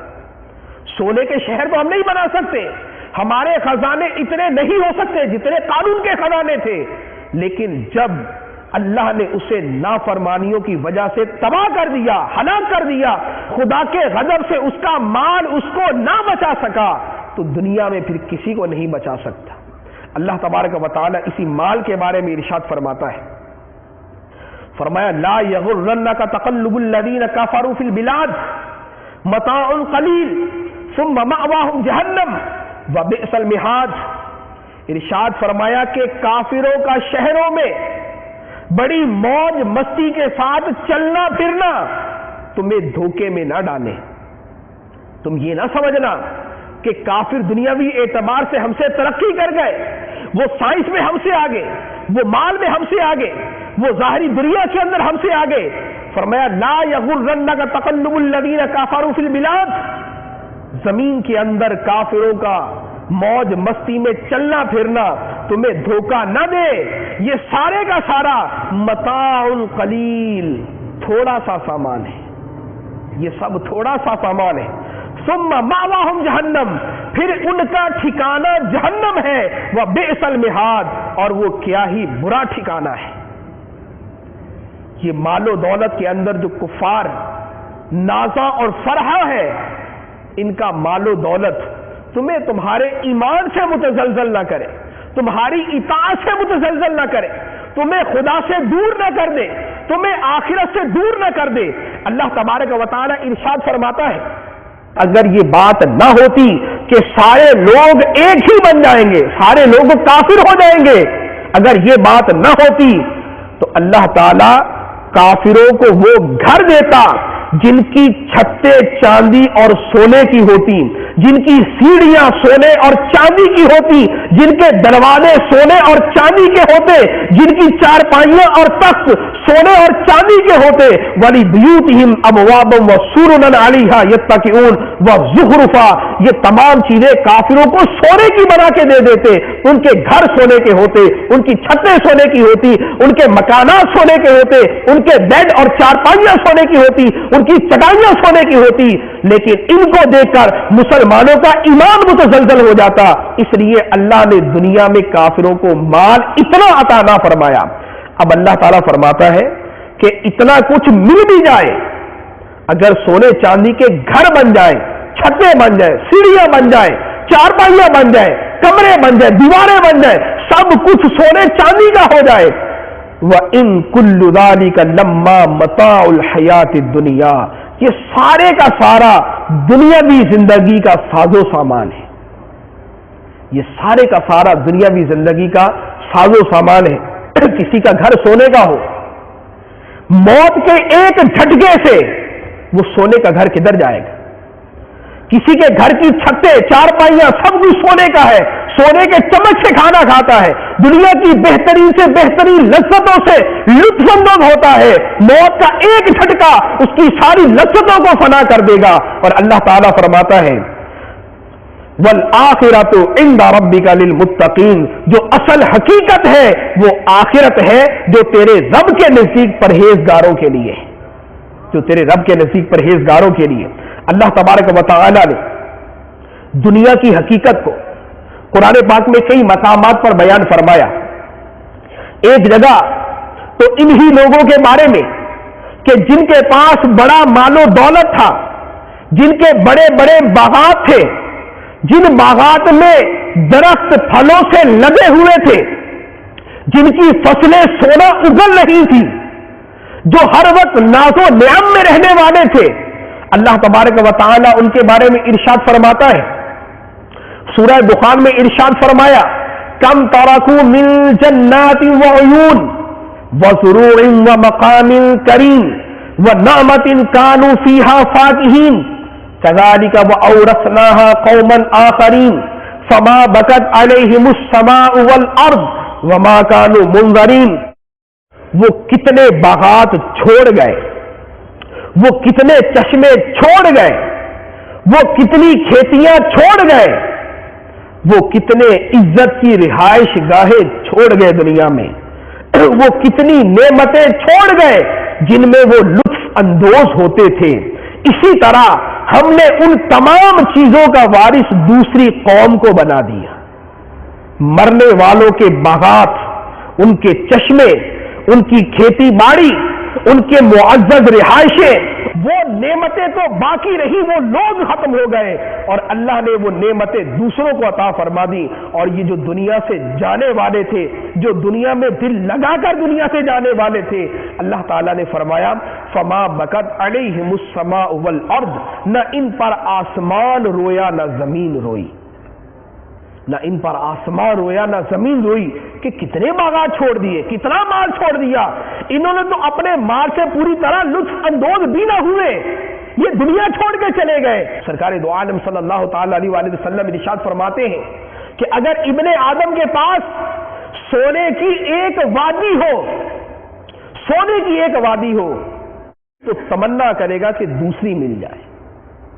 سونے کے شہر تو ہم نہیں بنا سکتے، ہمارے خزانے اتنے نہیں ہو سکتے جتنے قارون کے خزانے تھے، لیکن جب اللہ نے اسے نافرمانیوں کی وجہ سے تباہ کر دیا، ہلاک کر دیا، خدا کے غضب سے اس کا مال اس کو نہ بچا سکا، تو دنیا میں پھر کسی کو نہیں بچا سکتا۔ اللہ تبارک و تعالی اسی مال کے بارے میں ارشاد فرماتا ہے، فرمایا لا یغرنک تقلب الذین کفروا فی البلاد متاع قلیل ثم مأواہم جہنم وبئس المہاد۔ ارشاد فرمایا کہ کافروں کا شہروں میں بڑی موج مستی کے ساتھ چلنا پھرنا تمہیں دھوکے میں نہ ڈالے۔ تم یہ نہ سمجھنا کہ کافر دنیاوی اعتبار سے ہم سے ترقی کر گئے، وہ سائنس میں ہم سے آگے، وہ مال میں ہم سے آگے، وہ ظاہری دنیا کے اندر ہم سے آگے۔ فرمایا لا یغرنک تقلب الذین کفروا فی البلاد، زمین کے اندر کافروں کا موج مستی میں چلنا پھرنا تمہیں دھوکہ نہ دے، یہ سارے کا سارا متاع قلیل، تھوڑا سا سامان ہے، یہ سب تھوڑا سا سامان ہے۔ ثم مأواہم جہنم، پھر ان کا ٹھکانہ جہنم ہے، وبئس المہاد، اور وہ کیا ہی برا ٹھکانہ ہے۔ یہ مال و دولت کے اندر جو کفار نازا اور فرحہ ہے، ان کا مال و دولت تمہیں تمہارے ایمان سے متزلزل نہ کرے، تمہاری اطاعت سے متزلزل نہ کرے، تمہیں خدا سے دور نہ کر دے، تمہیں آخرت سے دور نہ کر دے۔ اللہ تبارک و تعالی ارشاد فرماتا ہے اگر یہ بات نہ ہوتی کہ سارے لوگ ایک ہی بن جائیں گے، سارے لوگ کافر ہو جائیں گے، اگر یہ بات نہ ہوتی تو اللہ تعالی کافروں کو وہ گھر دیتا جن کی چھتیں چاندی اور سونے کی ہوتی، جن کی سیڑھیاں سونے اور چاندی کی ہوتی، جن کے دروازے سونے اور چاندی کے ہوتے، جن کی چارپائیاں اور تخت سونے اور چاندی کے ہوتے، وَلِبُيُوتِهِمْ أَبْوَابًا وَسُرُرًا عَلَيْهَا يَتَّكِئُونَ وَزُخْرُفًا، یہ تمام چیزیں کافروں کو سونے کی بنا کے دے دیتے، ان کے گھر سونے کے ہوتے، ان کی چھتیں سونے کی ہوتی، ان کے مکانات سونے کے ہوتے، ان کے بیڈ اور چارپائیاں سونے کی ہوتی، ان کی چٹائیاں سونے کی ہوتی، لیکن ان کو دیکھ کر مسلمانوں کا ایمان متزلزل ہو جاتا، اس لیے اللہ نے دنیا میں کافروں کو مال اتنا عطا نہ فرمایا۔ اب اللہ تعالیٰ فرماتا ہے کہ اتنا کچھ مل بھی جائے، اگر سونے چاندی کے گھر بن جائیں، چھتیں بن جائیں، سیڑھیاں بن جائیں، چارپائیاں بن جائیں، کمرے بن جائیں، دیواریں بن جائیں، سب کچھ سونے چاندی کا ہو جائے، وَإِن كُلُّ ذَلِكَ لَمَّا مَتَاعُ الْحَيَاةِ الدُّنْيَا، یہ سارے کا سارا دنیاوی زندگی کا ساز و سامان ہے، یہ سارے کا سارا دنیاوی زندگی کا ساز و سامان ہے۔ کسی کا گھر سونے کا ہو، موت کے ایک جھٹکے سے وہ سونے کا گھر کدھر جائے گا؟ کسی کے گھر کی چھتیں چارپائیاں سب کچھ سونے کا ہے، سونے کے چمچ سے کھانا کھاتا ہے، دنیا کی بہترین سے بہترین لذتوں سے لطف اندوز ہوتا ہے، موت کا ایک جھٹکا اس کی ساری لذتوں کو فنا کر دے گا۔ اور اللہ تعالیٰ فرماتا ہے وَالْآخِرَةُ عِنْدَ رَبِّكَ لِلْمُتَّقِينَ، جو اصل حقیقت ہے وہ آخرت ہے جو تیرے رب کے نزدیک پرہیزگاروں کے لیے، جو تیرے رب کے نزدیک پرہیزگاروں کے لیے۔ اللہ تبارک و تعالی نے دنیا کی حقیقت کو قرآن پاک میں کئی مقامات پر بیان فرمایا۔ ایک جگہ تو انہی لوگوں کے بارے میں کہ جن کے پاس بڑا مال و دولت تھا، جن کے بڑے بڑے باغات تھے، جن باغات میں درخت پھلوں سے لگے ہوئے تھے، جن کی فصلیں سونا اگل رہی تھی، جو ہر وقت ناز و نعم میں رہنے والے تھے، اللہ تبارک و تعالی ان کے بارے میں ارشاد فرماتا ہے۔ سورہ دخان میں ارشاد فرمایا کم ترکوا من جنات وعیون وزروع ومقام کریم ونعمت كانوا فيها فاكهين كذلك وأورثناها قوما آخرين فما بكت عليهم السماء والأرض وما كانوا منظرين۔ وہ کتنے باغات چھوڑ گئے، وہ کتنے چشمے چھوڑ گئے، وہ کتنی کھیتیاں چھوڑ گئے، وہ کتنے عزت کی رہائش گاہیں چھوڑ گئے دنیا میں، وہ کتنی نعمتیں چھوڑ گئے جن میں وہ لطف اندوز ہوتے تھے۔ اسی طرح ہم نے ان تمام چیزوں کا وارث دوسری قوم کو بنا دیا۔ مرنے والوں کے باغات، ان کے چشمے، ان کی کھیتی باڑی، ان کے معزز رہائشیں، وہ نعمتیں تو باقی رہی، وہ لوگ ختم ہو گئے اور اللہ نے وہ نعمتیں دوسروں کو عطا فرما دی۔ اور یہ جو دنیا سے جانے والے تھے، جو دنیا میں دل لگا کر دنیا سے جانے والے تھے، اللہ تعالیٰ نے فرمایا فما بکت علیہم السماء والارض، نہ ان پر آسمان رویا نہ زمین روئی، نہ ان پر آسمان رویا نہ زمین روئی کہ کتنے باغات چھوڑ دیے، کتنا مال چھوڑ دیا، انہوں نے تو اپنے مال سے پوری طرح لطف اندوز بھی نہ ہوئے، یہ دنیا چھوڑ کے چلے گئے۔ سرکار دو عالم صلی اللہ تعالی علیہ وآلہ وسلم ارشاد فرماتے ہیں کہ اگر ابن آدم کے پاس سونے کی ایک وادی ہو، سونے کی ایک وادی ہو تو تمنا کرے گا کہ دوسری مل جائے،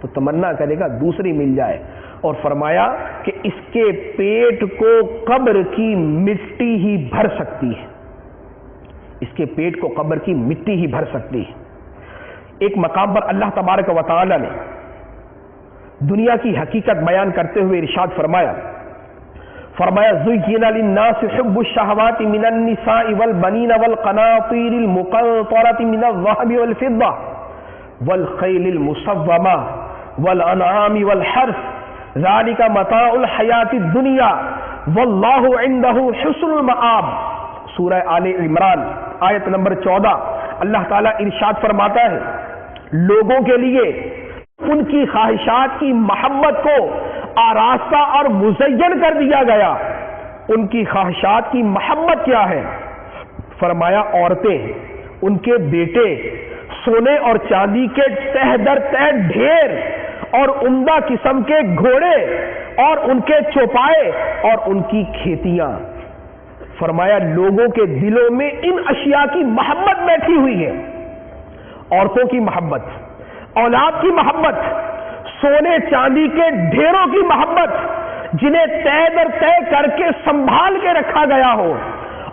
تو تمنا کرے گا دوسری مل جائے۔ اور فرمایا کہ اس کے پیٹ کو قبر کی مٹی ہی بھر سکتی ہے، اس کے پیٹ کو قبر کی مٹی ہی بھر سکتی ہے۔ ایک مقام پر اللہ تبارک و تعالی نے دنیا کی حقیقت بیان کرتے ہوئے ارشاد فرمایا زُيِّنَ لِلنَّاسِ حُبُّ الشَّهَوَاتِ مِنَ النِّسَاءِ وَالْبَنِينَ وَالْقَنَاطِيرِ الْمُقَنطَرَةِ مِنَ الذَّهَبِ وَالْفِضَّةِ وَالْخَيْلِ الْمُسَوَّمَةِ وَالْأَنْعَامِ وَالْحَرْثِ ذَلِكَ مَتَاعُ الْحَيَاةِ الدُّنْيَا وَاللَّهُ عِنْدَهُ حُسْنُ الْمَآبِ۔ سورہ آل عمران آیت نمبر 14 اللہ تعالیٰ ارشاد فرماتا ہے لوگوں کے لیے ان کی خواہشات کی محبت کو آراستہ اور مزین کر دیا گیا۔ ان کی خواہشات کی محبت کیا ہے؟ فرمایا عورتیں، ان کے بیٹے، سونے اور چاندی کے تہ در تہ ڈھیر اور عمدہ قسم کے گھوڑے اور ان کے چوپائے اور ان کی کھیتیاں۔ فرمایا لوگوں کے دلوں میں ان اشیاء کی محبت بیٹھی ہوئی ہے، عورتوں کی محبت، اولاد کی محبت، سونے چاندی کے ڈھیروں کی محبت، جنہیں طے در طے کر کے سنبھال کے رکھا گیا ہو،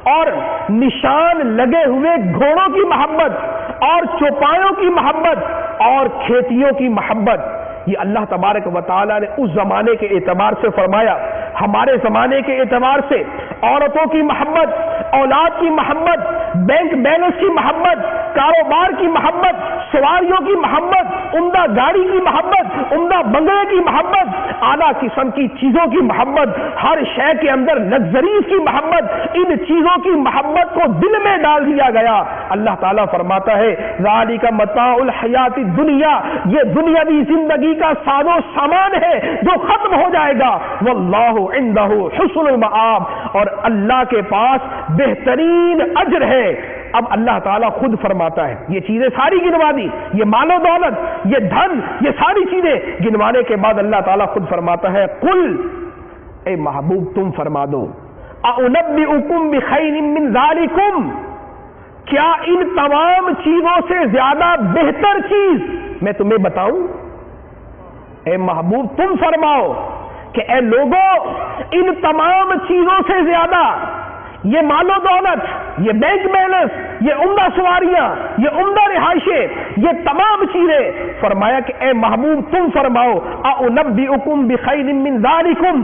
اور نشان لگے ہوئے گھوڑوں کی محبت اور چوپایوں کی محبت اور کھیتیوں کی محبت۔ یہ اللہ تبارک و تعالیٰ نے اس زمانے کے اعتبار سے فرمایا۔ ہمارے زمانے کے اعتبار سے عورتوں کی محبت، اولاد کی محبت، بینک بیلنس کی محبت، کاروبار کی محبت، سواریوں کی محبت، عمدہ گاڑی کی محبت، عمدہ بنگلے کی محبت، اعلیٰ قسم کی چیزوں کی محبت، ہر شے کے اندر لگژریز کی محبت، ان چیزوں کی محبت کو دل میں ڈال دیا گیا۔ اللہ تعالیٰ فرماتا ہے ذالک متاع الحیات الدنیا، یہ دنیاوی زندگی کا ساز و سامان ہے جو ختم ہو جائے گا۔ واللہ عندہ حسن المآب، اور اللہ کے پاس بہترین اجر ہے۔ اب اللہ تعالیٰ خود فرماتا ہے، یہ چیزیں ساری گنوا دی، یہ مال و دولت، یہ دھن، یہ ساری چیزیں گنوانے کے بعد اللہ تعالیٰ خود فرماتا ہے قل، اے محبوب تم فرما دو، اُنَبِّئُكُم بِخَيْرٍ مِّن ذَلِكُمْ، کیا ان تمام چیزوں سے زیادہ بہتر چیز میں تمہیں بتاؤں؟ اے محبوب تم فرماؤ کہ اے لوگوں، ان تمام چیزوں سے زیادہ، یہ مال و دولت، یہ بینک بیلنس، یہ عمدہ سواریاں، یہ عمدہ رہائشیں، یہ تمام چیزیں، فرمایا کہ اے محبوب تم فرماؤ اُنَبِّئُكُم بِخَيْرٍ مِّن ذَلِكُمْ،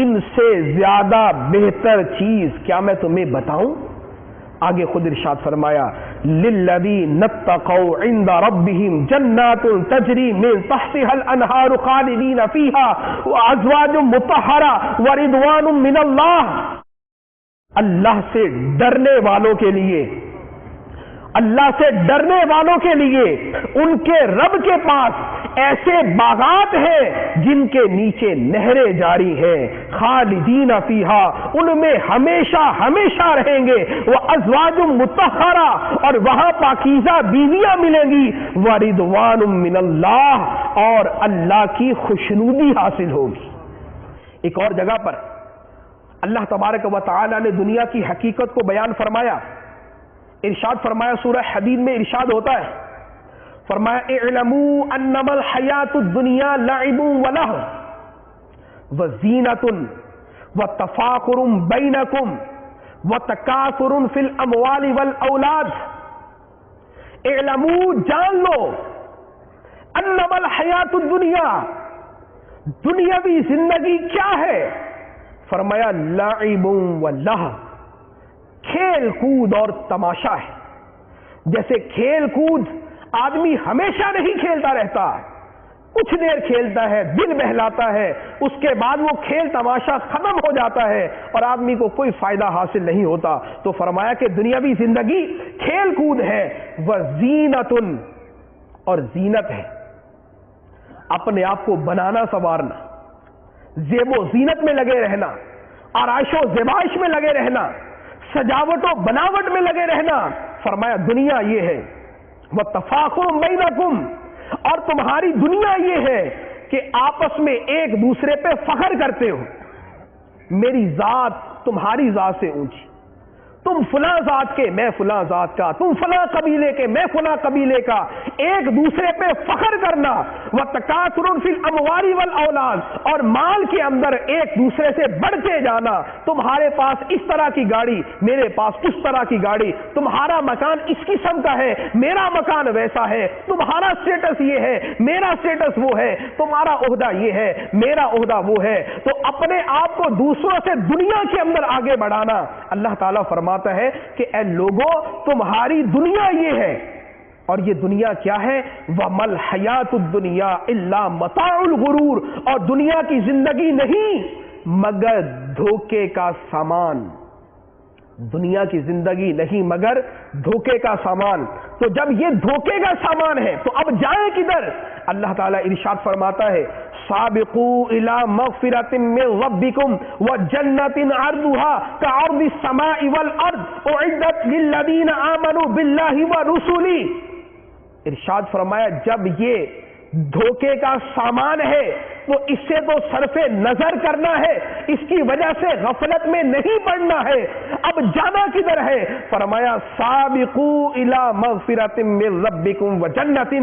ان سے زیادہ بہتر چیز کیا میں تمہیں بتاؤں؟ آگے خود ارشاد فرمایا لِلَّذِينَ اتَّقَوْا عِندَ رَبِّهِمْ جَنَّاتٌ تَجْرِي مِن تَحْتِهَا الْأَنْهَارُ خَالِدِينَ فِيهَا وَأَزْوَاجٌ مُطَهَّرَةٌ وَرِضْوَانٌ مِّنَ اللَّهِ، اللہ سے ڈرنے والوں کے لیے، اللہ سے ڈرنے والوں کے لیے ان کے رب کے پاس ایسے باغات ہیں جن کے نیچے نہریں جاری ہیں، خالدین فیہا، ان میں ہمیشہ ہمیشہ رہیں گے، وازواج مطہرہ، اور وہاں پاکیزہ بیویاں ملیں گی، ورضوان من اللہ، اور اللہ کی خوشنودی حاصل ہوگی۔ ایک اور جگہ پر اللہ تبارک و تعالی نے دنیا کی حقیقت کو بیان فرمایا، ارشاد فرمایا، سورہ حدید میں ارشاد ہوتا ہے، فرمایا اعلموا انما الحیات الدنیا لعب ولہو وزینۃ وتفاخر بینکم وتکاثر فی الاموال والاولاد، اعلموا جان لو، انما الحیات الدنیا، دنیاوی زندگی کیا ہے؟ فرمایا لعب ولہو، کھیل کود اور تماشا ہے۔ جیسے کھیل کود آدمی ہمیشہ نہیں کھیلتا رہتا، کچھ دیر کھیلتا ہے، دل بہلاتا ہے، اس کے بعد وہ کھیل تماشا ختم ہو جاتا ہے اور آدمی کو کوئی فائدہ حاصل نہیں ہوتا۔ تو فرمایا کہ دنیاوی زندگی کھیل کود ہے، وزینۃ، اور زینت ہے، اپنے آپ کو بنانا سنوارنا، زیب و زینت میں لگے رہنا، آرائش و زیبائش میں لگے رہنا، سجاوٹ و بناوٹ میں لگے رہنا۔ فرمایا دنیا یہ ہے، وَتَفَاخُرٌ بَيْنَكُمْ، اور تمہاری دنیا یہ ہے کہ آپس میں ایک دوسرے پہ فخر کرتے ہو، میری ذات تمہاری ذات سے اونچی، تم فلاں ذات کے میں فلاں ذات کا، تم فلاں قبیلے کے میں فلاں قبیلے کا، ایک دوسرے پہ فخر کرنا، وَتَكَاثُرٌ فِي الْأَمْوَالِ وَالْأَوْلَادِ، اور مال کے اندر ایک دوسرے سے بڑھتے جانا، تمہارے پاس اس طرح کی گاڑی، میرے پاس اس طرح کی گاڑی، تمہارا مکان اس قسم کا ہے، میرا مکان ویسا ہے، تمہارا سٹیٹس یہ ہے، میرا سٹیٹس وہ ہے، تمہارا عہدہ یہ ہے، میرا عہدہ وہ ہے، تو اپنے آپ کو دوسروں سے دنیا کے اندر آگے بڑھانا۔ اللہ تعالیٰ فرماتا ہے کہ اے لوگوں تمہاری دنیا یہ ہے، اور یہ دنیا کیا ہے؟ وَمَا الْحَيَاةُ الدُّنْيَا إِلَّا مَتَاعُ الْغُرُورِ، اور دنیا کی زندگی نہیں مگر دھوکے کا سامان، دنیا کی زندگی نہیں مگر دھوکے کا سامان. تو جب یہ دھوکے کا سامان ہے تو اب جائیں کدھر؟ اللہ تعالیٰ ارشاد فرماتا ہے سابقوا الی مغفرۃ من ربکم وجنۃ عرضها کعرض السماء والارض اعدت للذین آمنوا باللہ ورسلہ. ارشاد فرمایا جب یہ دھوکے کا سامان ہے تو اس سے تو صرف نظر کرنا ہے, اس کی وجہ سے غفلت میں نہیں پڑنا ہے. اب جانا کدھر ہے؟ فرمایا سابقوا الی مغفرۃ من ربکم وجنۃ,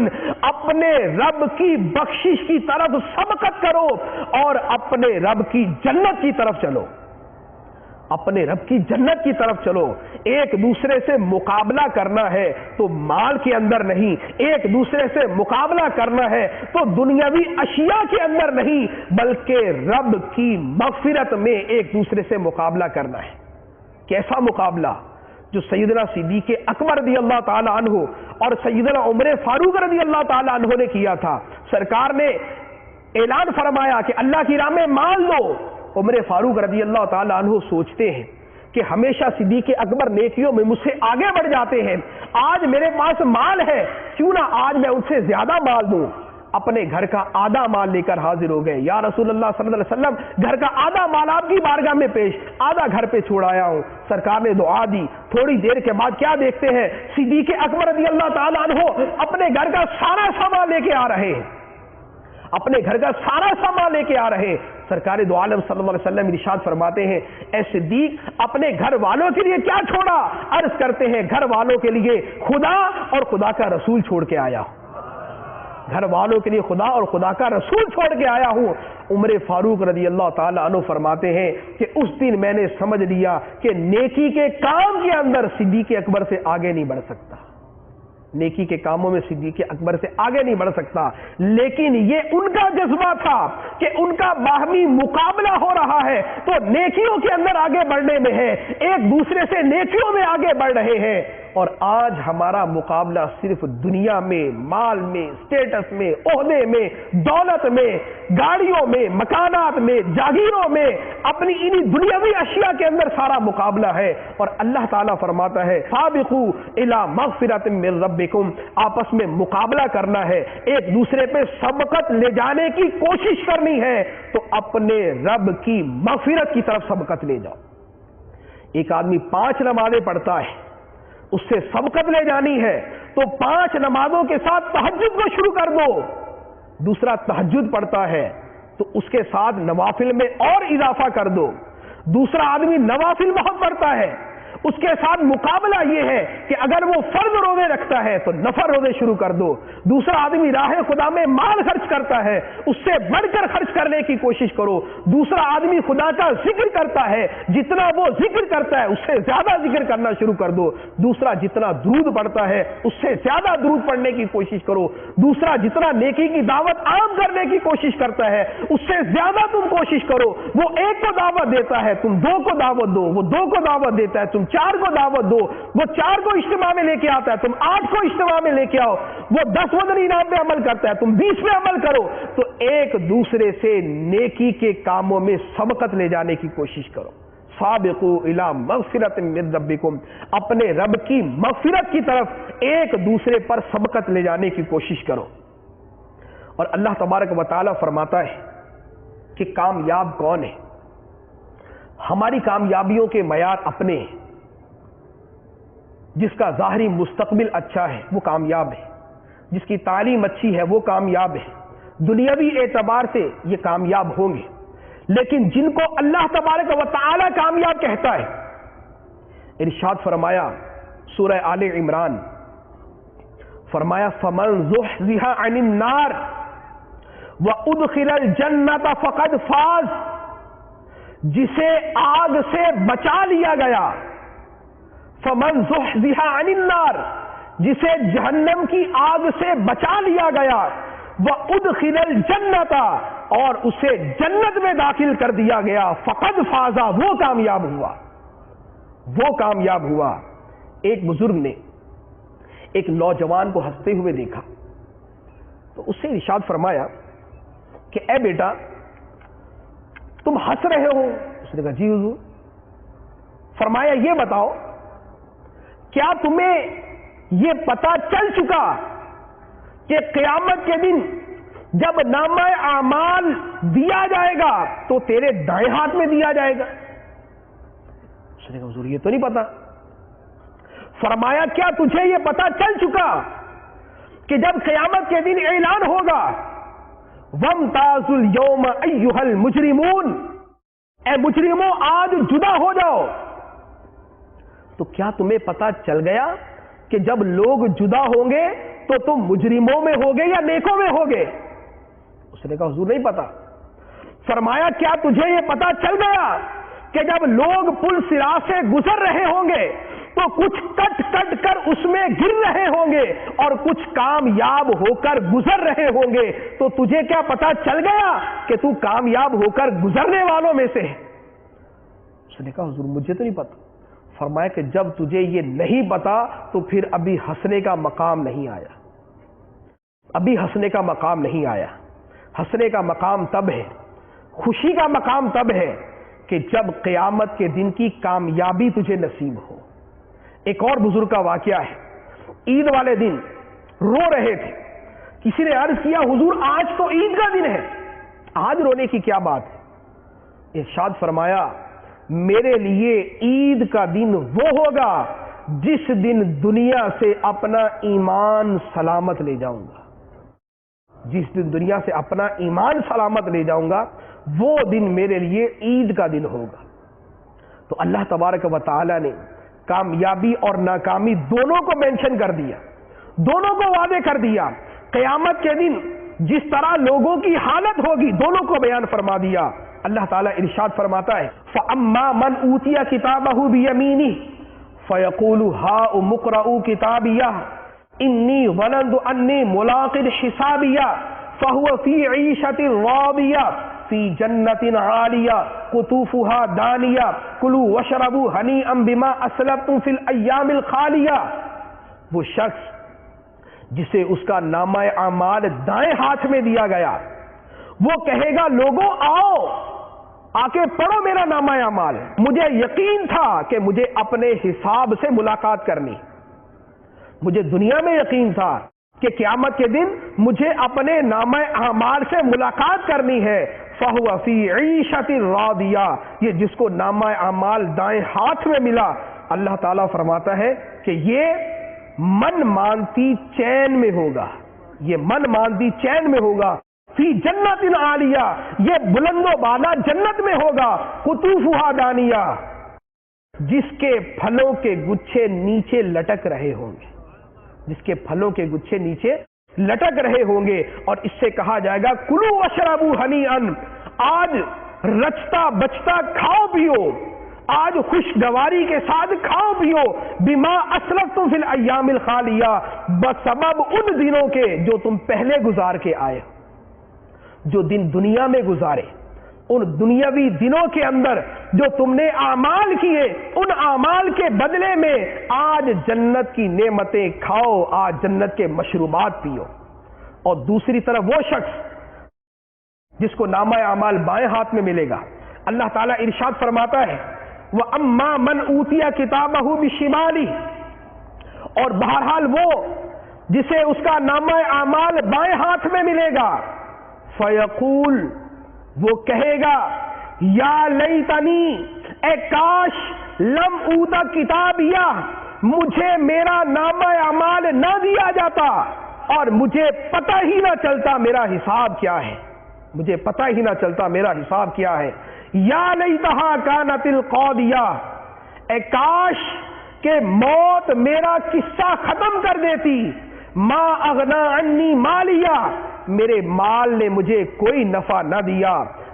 اپنے رب کی بخشش کی طرف سبقت کرو اور اپنے رب کی جنت کی طرف چلو. اپنے رب کی جنت کی طرف چلو. ایک دوسرے سے مقابلہ کرنا ہے تو مال کے اندر نہیں, ایک دوسرے سے مقابلہ کرنا ہے تو دنیاوی اشیاء کے اندر نہیں, بلکہ رب کی مغفرت میں ایک دوسرے سے مقابلہ کرنا ہے. کیسا مقابلہ؟ جو سیدنا صدیق اکبر رضی اللہ تعالی عنہ اور سیدنا عمر فاروق رضی اللہ تعالی عنہ نے کیا تھا. سرکار نے اعلان فرمایا کہ اللہ کی راہ میں مال دو. عمر فاروق رضی اللہ تعالی عنہ سوچتے ہیں کہ ہمیشہ صدیق اکبر نیکیوں میں مجھ سے آگے بڑھ جاتے ہیں, آج میرے پاس مال ہے, کیوں نہ آج میں ان سے زیادہ مال دوں. اپنے گھر کا آدھا مال لے کر حاضر ہو گئے. یا رسول اللہ صلی اللہ علیہ وسلم گھر کا آدھا مال آپ کی بارگاہ میں پیش, آدھا گھر پہ چھوڑایا ہوں. سرکار نے دعا دی. تھوڑی دیر کے بعد کیا دیکھتے ہیں؟ صدیق اکبر رضی اللہ تعالی عنہ اپنے گھر کا سارا سامان لے کے آ رہے ہیں, اپنے گھر کا سارا سامان لے کے آ رہے ہیں. سرکار دو عالم صلی اللہ علیہ وسلم ارشاد فرماتے ہیں اے صدیق اپنے گھر والوں کے لیے کیا چھوڑا؟ عرض کرتے ہیں گھر والوں کے لیے خدا اور خدا کا رسول چھوڑ کے آیا. گھر والوں کے لیے خدا اور خدا کا رسول چھوڑ کے آیا ہوں. عمر فاروق رضی اللہ تعالی عنہ فرماتے ہیں کہ اس دن میں نے سمجھ لیا کہ نیکی کے کام کے اندر صدیق اکبر سے آگے نہیں بڑھ سکتا, نیکی کے کاموں میں صدیق اکبر سے آگے نہیں بڑھ سکتا. لیکن یہ ان کا جذبہ تھا کہ ان کا باہمی مقابلہ ہو رہا ہے تو نیکیوں کے اندر آگے بڑھنے میں ہے, ایک دوسرے سے نیکیوں میں آگے بڑھ رہے ہیں. اور آج ہمارا مقابلہ صرف دنیا میں, مال میں, اسٹیٹس میں, عہدے میں, دولت میں, گاڑیوں میں, مکانات میں, جاگیروں میں, اپنی انہی دنیاوی اشیاء کے اندر سارا مقابلہ ہے. اور اللہ تعالیٰ فرماتا ہے سابقوا الی مغفرۃ من ربکم, آپس میں مقابلہ کرنا ہے, ایک دوسرے پہ سبقت لے جانے کی کوشش کرنی ہے تو اپنے رب کی مغفرت کی طرف سبقت لے جاؤ. ایک آدمی 5 نمازیں پڑھتا ہے, اس سے سبقت لے جانی ہے تو 5 نمازوں کے ساتھ تہجد کو شروع کر دو. دوسرا تہجد پڑھتا ہے تو اس کے ساتھ نوافل میں اور اضافہ کر دو. دوسرا آدمی نوافل بہت پڑھتا ہے, اس کے ساتھ مقابلہ یہ ہے کہ اگر وہ فرض روزے رکھتا ہے تو نفل روزے شروع کر دو. دوسرا آدمی راہ خدا میں مال خرچ کرتا ہے, اس سے بڑھ کر خرچ کرنے کی کوشش کرو. دوسرا آدمی خدا کا ذکر کرتا ہے, جتنا وہ ذکر کرتا ہے اس سے زیادہ ذکر کرنا شروع کر دو. دوسرا جتنا درود پڑھتا ہے اس سے زیادہ درود پڑھنے کی کوشش کرو. دوسرا جتنا نیکی کی دعوت عام کرنے کی کوشش کرتا ہے اس سے زیادہ تم کوشش کرو. وہ ایک کو دعوت دیتا ہے, تم 2 کو دعوت دو. وہ 2 کو دعوت دیتا ہے, تم 4 کو دعوت دو. وہ 4 کو اجتماع میں لے کے آتا ہے, تم 8 کو اجتماع میں لے کے آؤ. وہ 10 وزن انعام پہ عمل کرتا ہے, تم 20 پہ عمل کرو. تو ایک دوسرے سے نیکی کے کاموں میں سبقت لے جانے کی کوشش کرو. سابقوا الی مغفرۃ من ربکم, اپنے رب کی مغفرت کی طرف ایک دوسرے پر سبقت لے جانے کی کوشش کرو. اور اللہ تبارک و تعالی فرماتا ہے کہ کامیاب کون ہے؟ ہماری کامیابیوں کے معیار اپنے ہیں. جس کا ظاہری مستقبل اچھا ہے وہ کامیاب ہے, جس کی تعلیم اچھی ہے وہ کامیاب ہے, دنیاوی اعتبار سے یہ کامیاب ہوں گے. لیکن جن کو اللہ تبارک و تعالی کامیاب کہتا ہے, ارشاد فرمایا سورہ آل عمران, فرمایا فمن زحزح عن النار وادخل الجنۃ فقد فاز, جسے آگ سے بچا لیا گیا. فمن زحزح عن النار, جسے جہنم کی آگ سے بچا لیا گیا. وادخل الجنۃ, اور اسے جنت میں داخل کر دیا گیا. فقد فازا, وہ کامیاب ہوا, وہ کامیاب ہوا. ایک بزرگ نے ایک نوجوان کو ہنستے ہوئے دیکھا تو اس سے ارشاد فرمایا کہ اے بیٹا تم ہنس رہے ہو؟ اس نے کہا جی حضور. فرمایا یہ بتاؤ کیا تمہیں یہ پتا چل چکا کہ قیامت کے دن جب نامہ اعمال دیا جائے گا تو تیرے دائیں ہاتھ میں دیا جائے گا؟ اس نے کہا حضور یہ تو نہیں پتا۔ فرمایا کیا تجھے یہ پتا چل چکا کہ جب قیامت کے دن اعلان ہوگا وَامْتَازُوا الْيَوْمَ أَيُّهَا الْمُجْرِمُونَ، اے مجرموں آج جدا ہو جاؤ، تو کیا تمہیں پتا چل گیا کہ جب لوگ جدا ہوں گے تو تم مجرموں میں ہوگے یا نیکوں میں ہوگے؟ اس نے کہا حضور نہیں پتا۔ فرمایا کیا تجھے یہ پتا چل گیا کہ جب لوگ پل صراط سے گزر رہے ہوں گے تو کچھ کٹ کٹ کر اس میں گر رہے ہوں گے اور کچھ کامیاب ہو کر گزر رہے ہوں گے، تو تجھے کیا پتا چل گیا کہ تو کامیاب ہو کر گزرنے والوں میں سے ہے؟ اس نے کہا حضور مجھے تو نہیں پتا۔ فرمایا کہ جب تجھے یہ نہیں پتا تو پھر ابھی ہنسنے کا مقام نہیں آیا، ابھی ہنسنے کا مقام نہیں آیا۔ ہنسنے کا مقام تب ہے، خوشی کا مقام تب ہے کہ جب قیامت کے دن کی کامیابی تجھے نصیب ہو۔ ایک اور بزرگ کا واقعہ ہے، عید والے دن رو رہے تھے، کسی نے عرض کیا حضور آج تو عید کا دن ہے، آج رونے کی کیا بات ہے؟ ارشاد فرمایا میرے لیے عید کا دن وہ ہوگا جس دن دنیا سے اپنا ایمان سلامت لے جاؤں گا، جس دن دنیا سے اپنا ایمان سلامت لے جاؤں گا وہ دن میرے لیے عید کا دن ہوگا۔ تو اللہ تبارک و تعالی نے کامیابی اور ناکامی دونوں کو مینشن کر دیا، دونوں کو واضح کر دیا۔ قیامت کے دن جس طرح لوگوں کی حالت ہوگی دونوں کو بیان فرما دیا۔ اللہ تعالیٰ ارشاد فرماتا ہے فَأَمَّا مَنْ أُوتِيَ كِتَابَهُ بِيَمِينِهِ فَيَقُولُ هَاؤُمُ اقْرَءُوا كِتَابِيَهْ إِنِّي ظَنَنْتُ أَنِّي مُلَاقٍ حِسَابِيَهْ فَهُوَ فِي عِيشَةٍ رَاضِيَةٍ فِي جَنَّةٍ عَالِيَةٍ قُطُوفُهَا دَانِيَةٌ كُلُوا وَاشْرَبُوا هَنِيئًا بِمَا أَسْلَفْتُمْ فِي الْأَيَّامِ الْخَالِيَةِ، وہ شخص جسے اس کا نامہ اعمال دائیں ہاتھ میں دیا گیا وہ کہے گا لوگوں آؤ آ کے پڑھو میرا نامہ اعمال، مجھے یقین تھا کہ مجھے اپنے حساب سے ملاقات کرنی، مجھے دنیا میں یقین تھا کہ قیامت کے دن مجھے اپنے نامہ اعمال سے ملاقات کرنی ہے۔ فَهُوَ فِي عِيشَةٍ رَاضِيَةٍ، یہ جس کو نامہ اعمال دائیں ہاتھ میں ملا اللہ تعالیٰ فرماتا ہے کہ یہ من مانتی چین میں ہوگا، یہ من مانتی چین میں ہوگا۔ فی جنت عالیہ، یہ بلند و بالا جنت میں ہوگا۔ قطوفها دانیہ، جس کے پھلوں کے گچھے نیچے لٹک رہے ہوں گے، جس کے پھلوں کے گچھے نیچے لٹک رہے ہوں گے، اور اس سے کہا جائے گا کلوا واشربوا ہنیئا، آج رچتا بچتا کھاؤ پیو، آج خوشگواری کے ساتھ کھاؤ پیو، بما اسلفتم فی الایام الخالیہ، بسبب ان دنوں کے جو تم پہلے گزار کے آئے، جو دن دنیا میں گزارے، ان دنیاوی دنوں کے اندر جو تم نے اعمال کیے، ان اعمال کے بدلے میں آج جنت کی نعمتیں کھاؤ، آج جنت کے مشروبات پیو۔ اور دوسری طرف وہ شخص جس کو نامہ اعمال بائیں ہاتھ میں ملے گا، اللہ تعالیٰ ارشاد فرماتا ہے وَأَمَّا مَنْ أُوتِيَ كِتَابَهُ بِشِمَالِهِ، اور بہرحال وہ جسے اس کا نامہ اعمال بائیں ہاتھ میں ملے گا، فیقول، وہ کہے گا یا لیتنی، اے کاش، لم اوتا کتابیہ، مجھے میرا نامہ اعمال نہ دیا جاتا اور مجھے پتہ ہی نہ چلتا میرا حساب کیا ہے، مجھے پتہ ہی نہ چلتا میرا حساب کیا ہے۔ یا لیتہا کانت القاضیہ، اے کاش کہ موت میرا قصہ ختم کر دیتی، ما اغنا عنی مالیہ، میرے مال نے مجھے کوئی نفع نہ دیا،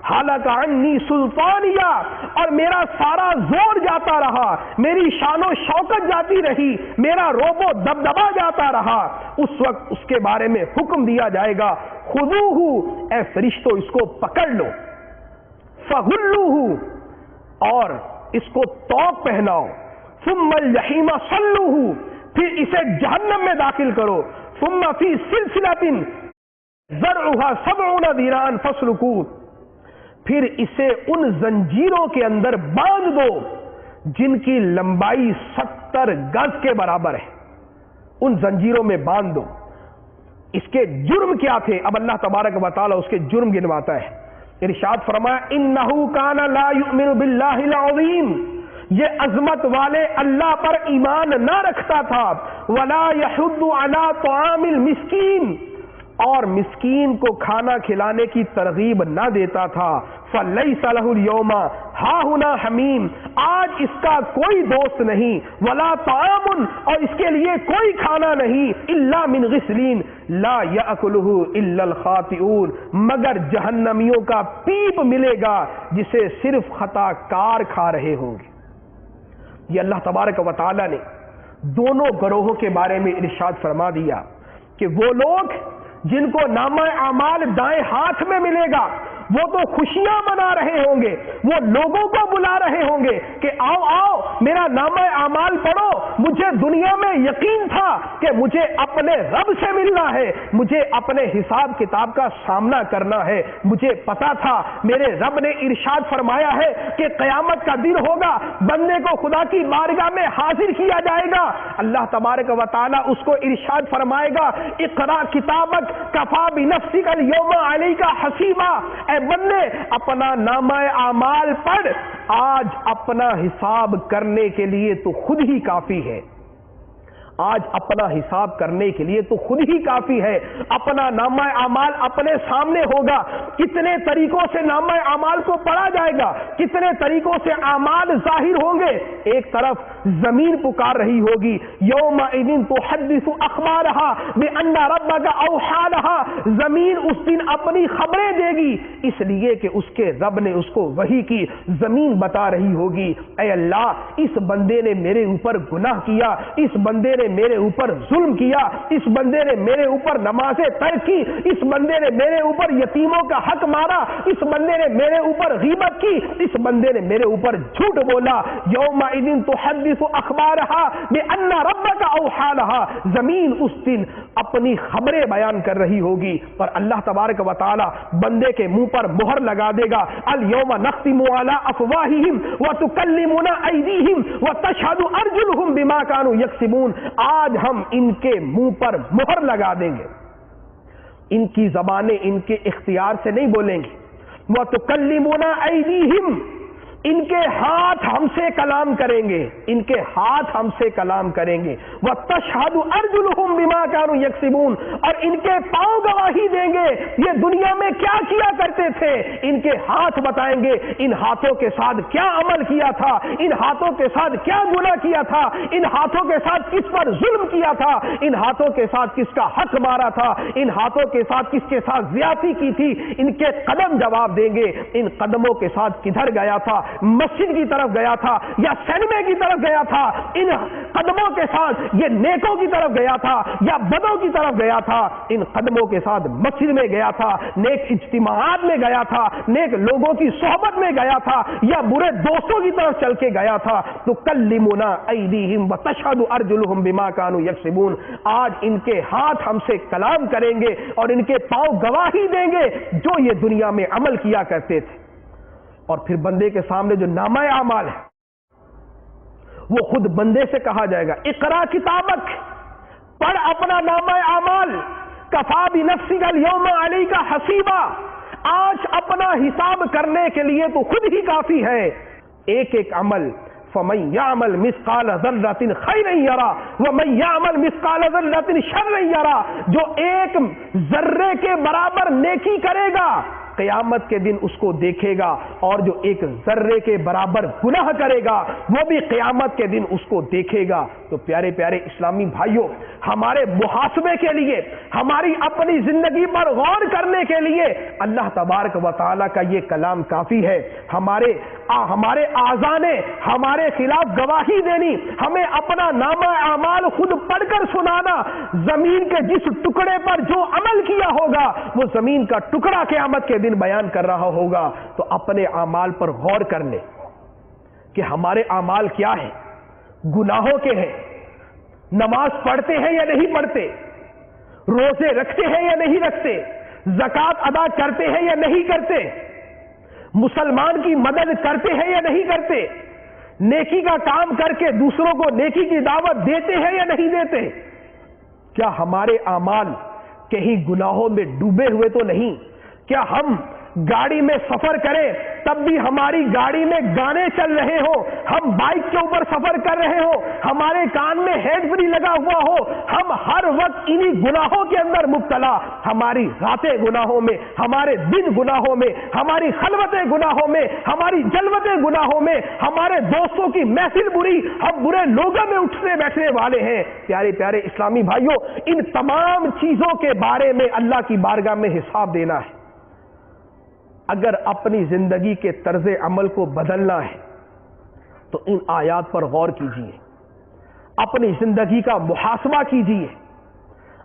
حالک عنی سلطانیہ، اور میرا سارا زور جاتا رہا، میری شان و شوکت جاتی رہی، میرا روب و دبدبا جاتا رہا۔ اس وقت اس کے بارے میں حکم دیا جائے گا خذوہ، اے فرشتوں اس کو پکڑ لو، فغلوہ، اور اس کو طوق پہناؤ، ثم الجحیم صلوہ، پھر اسے جہنم میں داخل کرو، ثم فی سلسلۃ ذرعها 70 ذراعا فاسلکوہ، پھر اسے ان زنجیروں کے اندر باندھ دو جن کی لمبائی 70 گز کے برابر ہے، ان زنجیروں میں باندھ دو۔ اس کے جرم کیا تھے؟ اب اللہ تبارک و تعالی اس کے جرم گنواتا ہے۔ ارشاد فرمایا انہو کان لا یؤمن باللہ العظیم، یہ عظمت والے اللہ پر ایمان نہ رکھتا تھا، ولا یحض علی طعام المسکین، اور مسکین کو کھانا کھلانے کی ترغیب نہ دیتا تھا۔ فلیس لہ اليوم ہاہنا حمیم، آج اس کا کوئی دوست نہیں، ولا طعام، اور اس کے لیے کوئی کھانا نہیں، الا من غسلین لا یاکلہ الا الخاطئون، مگر جہنمیوں کا پیپ ملے گا جسے صرف خطا کار کھا رہے ہوں گے۔ یہ اللہ تبارک و تعالی نے دونوں گروہوں کے بارے میں ارشاد فرما دیا کہ وہ لوگ جن کو نامہ اعمال دائیں ہاتھ میں ملے گا وہ تو خوشیاں منا رہے ہوں گے، وہ لوگوں کو بلا رہے ہوں گے کہ آؤ آؤ میرا نامہ اعمال پڑھو، مجھے دنیا میں یقین تھا کہ مجھے اپنے رب سے ملنا ہے، مجھے اپنے حساب کتاب کا سامنا کرنا ہے، مجھے پتا تھا میرے رب نے ارشاد فرمایا ہے کہ قیامت کا دن ہوگا، بندے کو خدا کی بارگاہ میں حاضر کیا جائے گا، اللہ تبارک و تعالی اس کو ارشاد فرمائے گا اقرا کتابک کفا بنفسک اليوم علیک حسیبا، اے بندے اپنا نامہ اعمال پڑھ، آج اپنا حساب کرنے کے لیے تو خود ہی کافی ہے، آج اپنا حساب کرنے کے لیے تو خود ہی کافی ہے، اپنا نامہ اعمال اپنے سامنے ہوگا، کتنے طریقوں سے نامہ اعمال کو پڑھا جائے گا، کتنے طریقوں سے اعمال ظاہر ہوں گے، ایک طرف زمین پکار رہی ہوگی یومئذ تحدث اخبارہا بان ربک اوحی لہا، زمین اس دن اپنی خبریں دے گی اس لیے کہ اس کے رب نے اس کو وحی کی، زمین بتا رہی ہوگی اے اللہ اس بندے نے میرے اوپر گناہ کیا، اس بندے نے میرے اوپر ظلم کیا، اس بندے نے میرے اوپر نمازیں ترک کی، اس بندے نے میرے اوپر یتیموں کا حق مارا، اس بندے نے میرے اوپر غیبت کی، اس بندے نے میرے اوپر جھوٹ بولا، یومئذ تحدث اخبارہا بان ربک اوحی لہا، زمین اس دن اپنی خبریں بیان کر رہی ہوگی، اور اللہ تبارک و تعالی بندے کے منہ پر مہر لگا دے گا، الیوم نختم علی افواہہم وتکلمنا ایدیہم وتشہد ارجلہم بما کانوا یکسبون، آج ہم ان کے منہ پر مہر لگا دیں گے، ان کی زبانیں ان کے اختیار سے نہیں بولیں گی، وَتُكَلِّمُنَا أَيْدِيهِمْ، ان کے ہاتھ ہم سے کلام کریں گے، ان کے ہاتھ ہم سے کلام کریں گے، وَتَشْهَدُ أَرْجُلُهُمْ بِمَا كَانُوا يَكْسِبُونَ، اور ان کے پاؤں گواہی دیں گے یہ دنیا میں کیا کیا کرتے تھے، ان کے ہاتھ بتائیں گے ان ہاتھوں کے ساتھ کیا عمل کیا تھا، ان ہاتھوں کے ساتھ کیا گناہ کیا تھا، ان ہاتھوں کے ساتھ کس پر ظلم کیا تھا، ان ہاتھوں کے ساتھ کس کا حق مارا تھا، ان ہاتھوں کے ساتھ کس کے ساتھ زیادتی کی تھی، ان کے قدم جواب دیں گے ان قدموں کے ساتھ کدھر گیا تھا، مسجد کی طرف گیا تھا یا سینمے کی طرف گیا تھا، ان قدموں کے ساتھ یہ نیکوں کی طرف گیا تھا یا بدوں کی طرف گیا تھا، ان قدموں کے ساتھ مسجد میں گیا تھا، نیک اجتماعات میں گیا تھا، نیک لوگوں کی صحبت میں گیا تھا یا برے دوستوں کی طرف چل کے گیا تھا، تو کلمنا ایدیہم وتشہد ارجلہم بما کانوا یکسبون، آج ان کے ہاتھ ہم سے کلام کریں گے اور ان کے پاؤں گواہی دیں گے جو یہ دنیا میں عمل کیا کرتے تھے، اور پھر بندے کے سامنے جو نامہ اعمال ہے وہ خود بندے سے کہا جائے گا اقرا کتابک، پڑھ اپنا نامہ اعمال، کفا بنفسک اليوم علیک حسیبا، آج اپنا حساب کرنے کے لیے تو خود ہی کافی ہے، ایک ایک عمل فَمَنْ يَعْمَلْ مِثْقَالَ ذَرَّةٍ خَيْرًا يَرَى وَمَنْ يَعْمَلْ مِثْقَالَ ذَرَّةٍ شَرًّا يَرَى، جو ایک ذرے کے برابر نیکی کرے گا قیامت کے دن اس کو دیکھے گا، اور جو ایک ذرے کے برابر گناہ کرے گا وہ بھی قیامت کے دن اس کو دیکھے گا۔ تو پیارے پیارے اسلامی بھائیوں، ہمارے محاسبے کے لیے، ہماری اپنی زندگی پر غور کرنے کے لیے اللہ تبارک و تعالیٰ کا یہ کلام کافی ہے۔ ہمارے اعضاء نے ہمارے خلاف گواہی دینی، ہمیں اپنا نامہ اعمال خود پڑھ کر سنانا، زمین کے جس ٹکڑے پر جو عمل کیا ہوگا وہ زمین کا ٹکڑا قیامت کے دن بیان کر رہا ہوگا، تو اپنے اعمال پر غور کر لیں کہ ہمارے اعمال کیا ہیں، گناہوں کے ہیں، نماز پڑھتے ہیں یا نہیں پڑھتے، روزے رکھتے ہیں یا نہیں رکھتے، زکوٰۃ ادا کرتے ہیں یا نہیں کرتے، مسلمان کی مدد کرتے ہیں یا نہیں کرتے، نیکی کا کام کر کے دوسروں کو نیکی کی دعوت دیتے ہیں یا نہیں دیتے؟ کیا ہمارے اعمال کہیں گناہوں میں ڈوبے ہوئے تو نہیں؟ کیا ہم گاڑی میں سفر کریں تب بھی ہماری گاڑی میں گانے چل رہے ہو، ہم بائک کے اوپر سفر کر رہے ہو، ہمارے کان میں ہینڈ فری لگا ہوا ہو، ہم ہر وقت انہی گناہوں کے اندر مبتلا، ہماری راتیں گناہوں میں، ہمارے دن گناہوں میں، ہماری خلوتیں گناہوں میں، ہماری جلوتیں گناہوں میں، ہمارے دوستوں کی محفل بری، ہم برے لوگوں میں اٹھنے بیٹھنے والے ہیں۔ پیارے پیارے اسلامی بھائیوں، ان تمام چیزوں کے بارے میں اللہ کی بارگاہ میں حساب دینا ہے۔ اگر اپنی زندگی کے طرز عمل کو بدلنا ہے تو ان آیات پر غور کیجئے، اپنی زندگی کا محاسبہ کیجئے،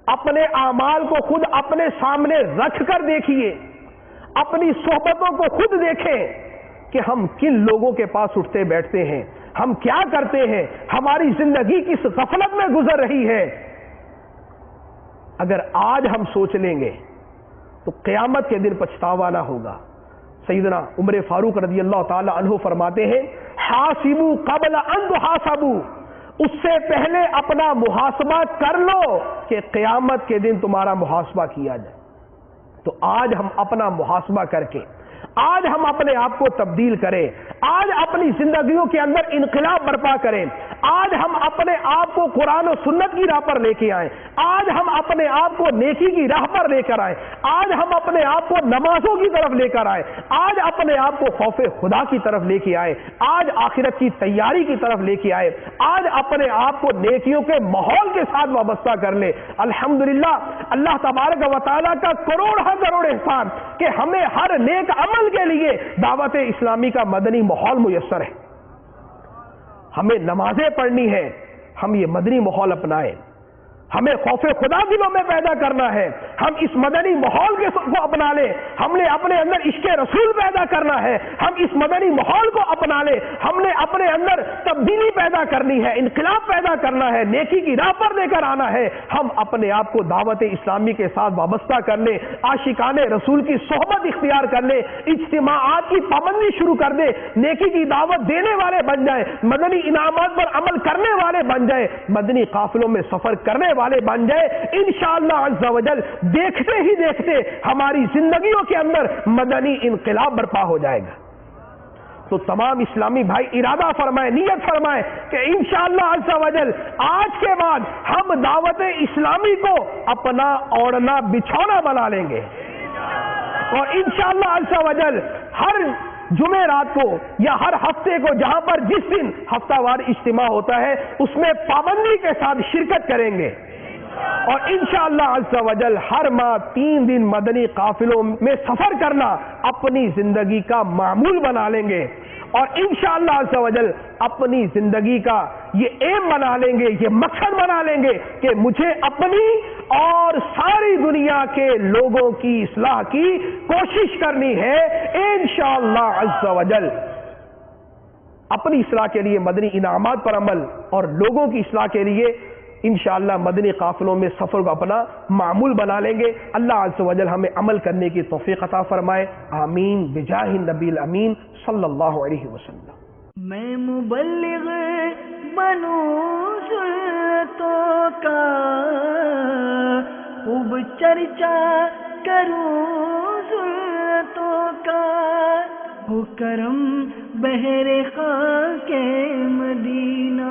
اپنے اعمال کو خود اپنے سامنے رکھ کر دیکھیے، اپنی صحبتوں کو خود دیکھیں کہ ہم کن لوگوں کے پاس اٹھتے بیٹھتے ہیں، ہم کیا کرتے ہیں، ہماری زندگی کس غفلت میں گزر رہی ہے۔ اگر آج ہم سوچ لیں گے تو قیامت کے دن پچھتاوا نہ ہوگا۔ سیدنا عمر فاروق رضی اللہ تعالی عنہ فرماتے ہیں، حاسبوا قبل ان تحاسبوا، اس سے پہلے اپنا محاسبہ کر لو کہ قیامت کے دن تمہارا محاسبہ کیا جائے۔ تو آج ہم اپنا محاسبہ کر کے آج ہم اپنے آپ کو تبدیل کریں، آج اپنی زندگیوں کے اندر انقلاب برپا کریں، آج ہم اپنے آپ کو قرآن و سنت کی راہ پر لے کے آئیں، آج ہم اپنے آپ کو نیکی کی راہ پر لے کر آئیں، آج ہم اپنے آپ کو نمازوں کی طرف لے کر آئیں، آج اپنے آپ کو خوف خدا کی طرف لے کے آئیں، آج آخرت کی تیاری کی طرف لے کے آئیں، آج اپنے آپ کو نیکیوں کے ماحول کے ساتھ وابستہ کر لیں۔ الحمدللہ اللہ تبارک و تعالیٰ کا کروڑ احسان کہ ہمیں ہر نیک عمل کے لیے دعوت اسلامی کا مدنی ماحول میسر ہے۔ ہمیں نمازیں پڑھنی ہیں، ہم یہ مدنی ماحول اپنائیں، ہمیں خوف خدا دلوں میں پیدا کرنا ہے، ہم اس مدنی ماحول کو اپنا لیں، ہم نے اپنے اندر عشق رسول پیدا کرنا ہے، ہم اس مدنی ماحول کو اپنا لیں، ہم نے اپنے اندر تبدیلی پیدا کرنی ہے، انقلاب پیدا کرنا ہے، نیکی کی راہ پر لے کر آنا ہے، ہم اپنے آپ کو دعوت اسلامی کے ساتھ وابستہ کر لیں، عاشقان رسول کی صحبت اختیار کر لیں، اجتماعات کی پابندی شروع کر دیں، نیکی کی دعوت دینے والے بن جائیں، مدنی انعامات پر عمل کرنے والے بن جائیں، مدنی قافلوں میں سفر کرنے والے بن جائے، انشاءاللہ عز و جل دیکھتے ہی دیکھتے ہماری زندگیوں کے اندر مدنی انقلاب برپا ہو جائے گا۔ تو تمام اسلامی بھائی ارادہ فرمائیں، نیت فرمائیں کہ انشاءاللہ عز و جل آج کے بعد ہم دعوت اسلامی کو اپنا اوڑھنا بچھونا بنا لیں گے، اور انشاءاللہ عز و جل ہر جمعرات کو یا ہر ہفتے کو جہاں پر جس دن ہفتہ وار اجتماع ہوتا ہے اس میں پابندی کے ساتھ شرکت کریں گے، اور انشاءاللہ عز و جل ہر ماہ 3 دن مدنی قافلوں میں سفر کرنا اپنی زندگی کا معمول بنا لیں گے، اور انشاءاللہ عز و جل اپنی زندگی کا یہ ایم بنا لیں گے، یہ مقصد بنا لیں گے کہ مجھے اپنی اور ساری دنیا کے لوگوں کی اصلاح کی کوشش کرنی ہے۔ انشاءاللہ عز و جل اپنی اصلاح کے لیے مدنی انعامات پر عمل اور لوگوں کی اصلاح کے لیے انشاءاللہ مدنی قافلوں میں سفر کو اپنا معمول بنا لیں گے۔ اللہ عز و جل ہمیں عمل کرنے کی توفیق عطا فرمائے، آمین بجاہ النبی الامین صلی اللہ علیہ وسلم۔ میں مبلغ بنوں سنتوں کا، خوب چرچا کروں سنتوں کا، ہو کرم بہر خاک مدینہ۔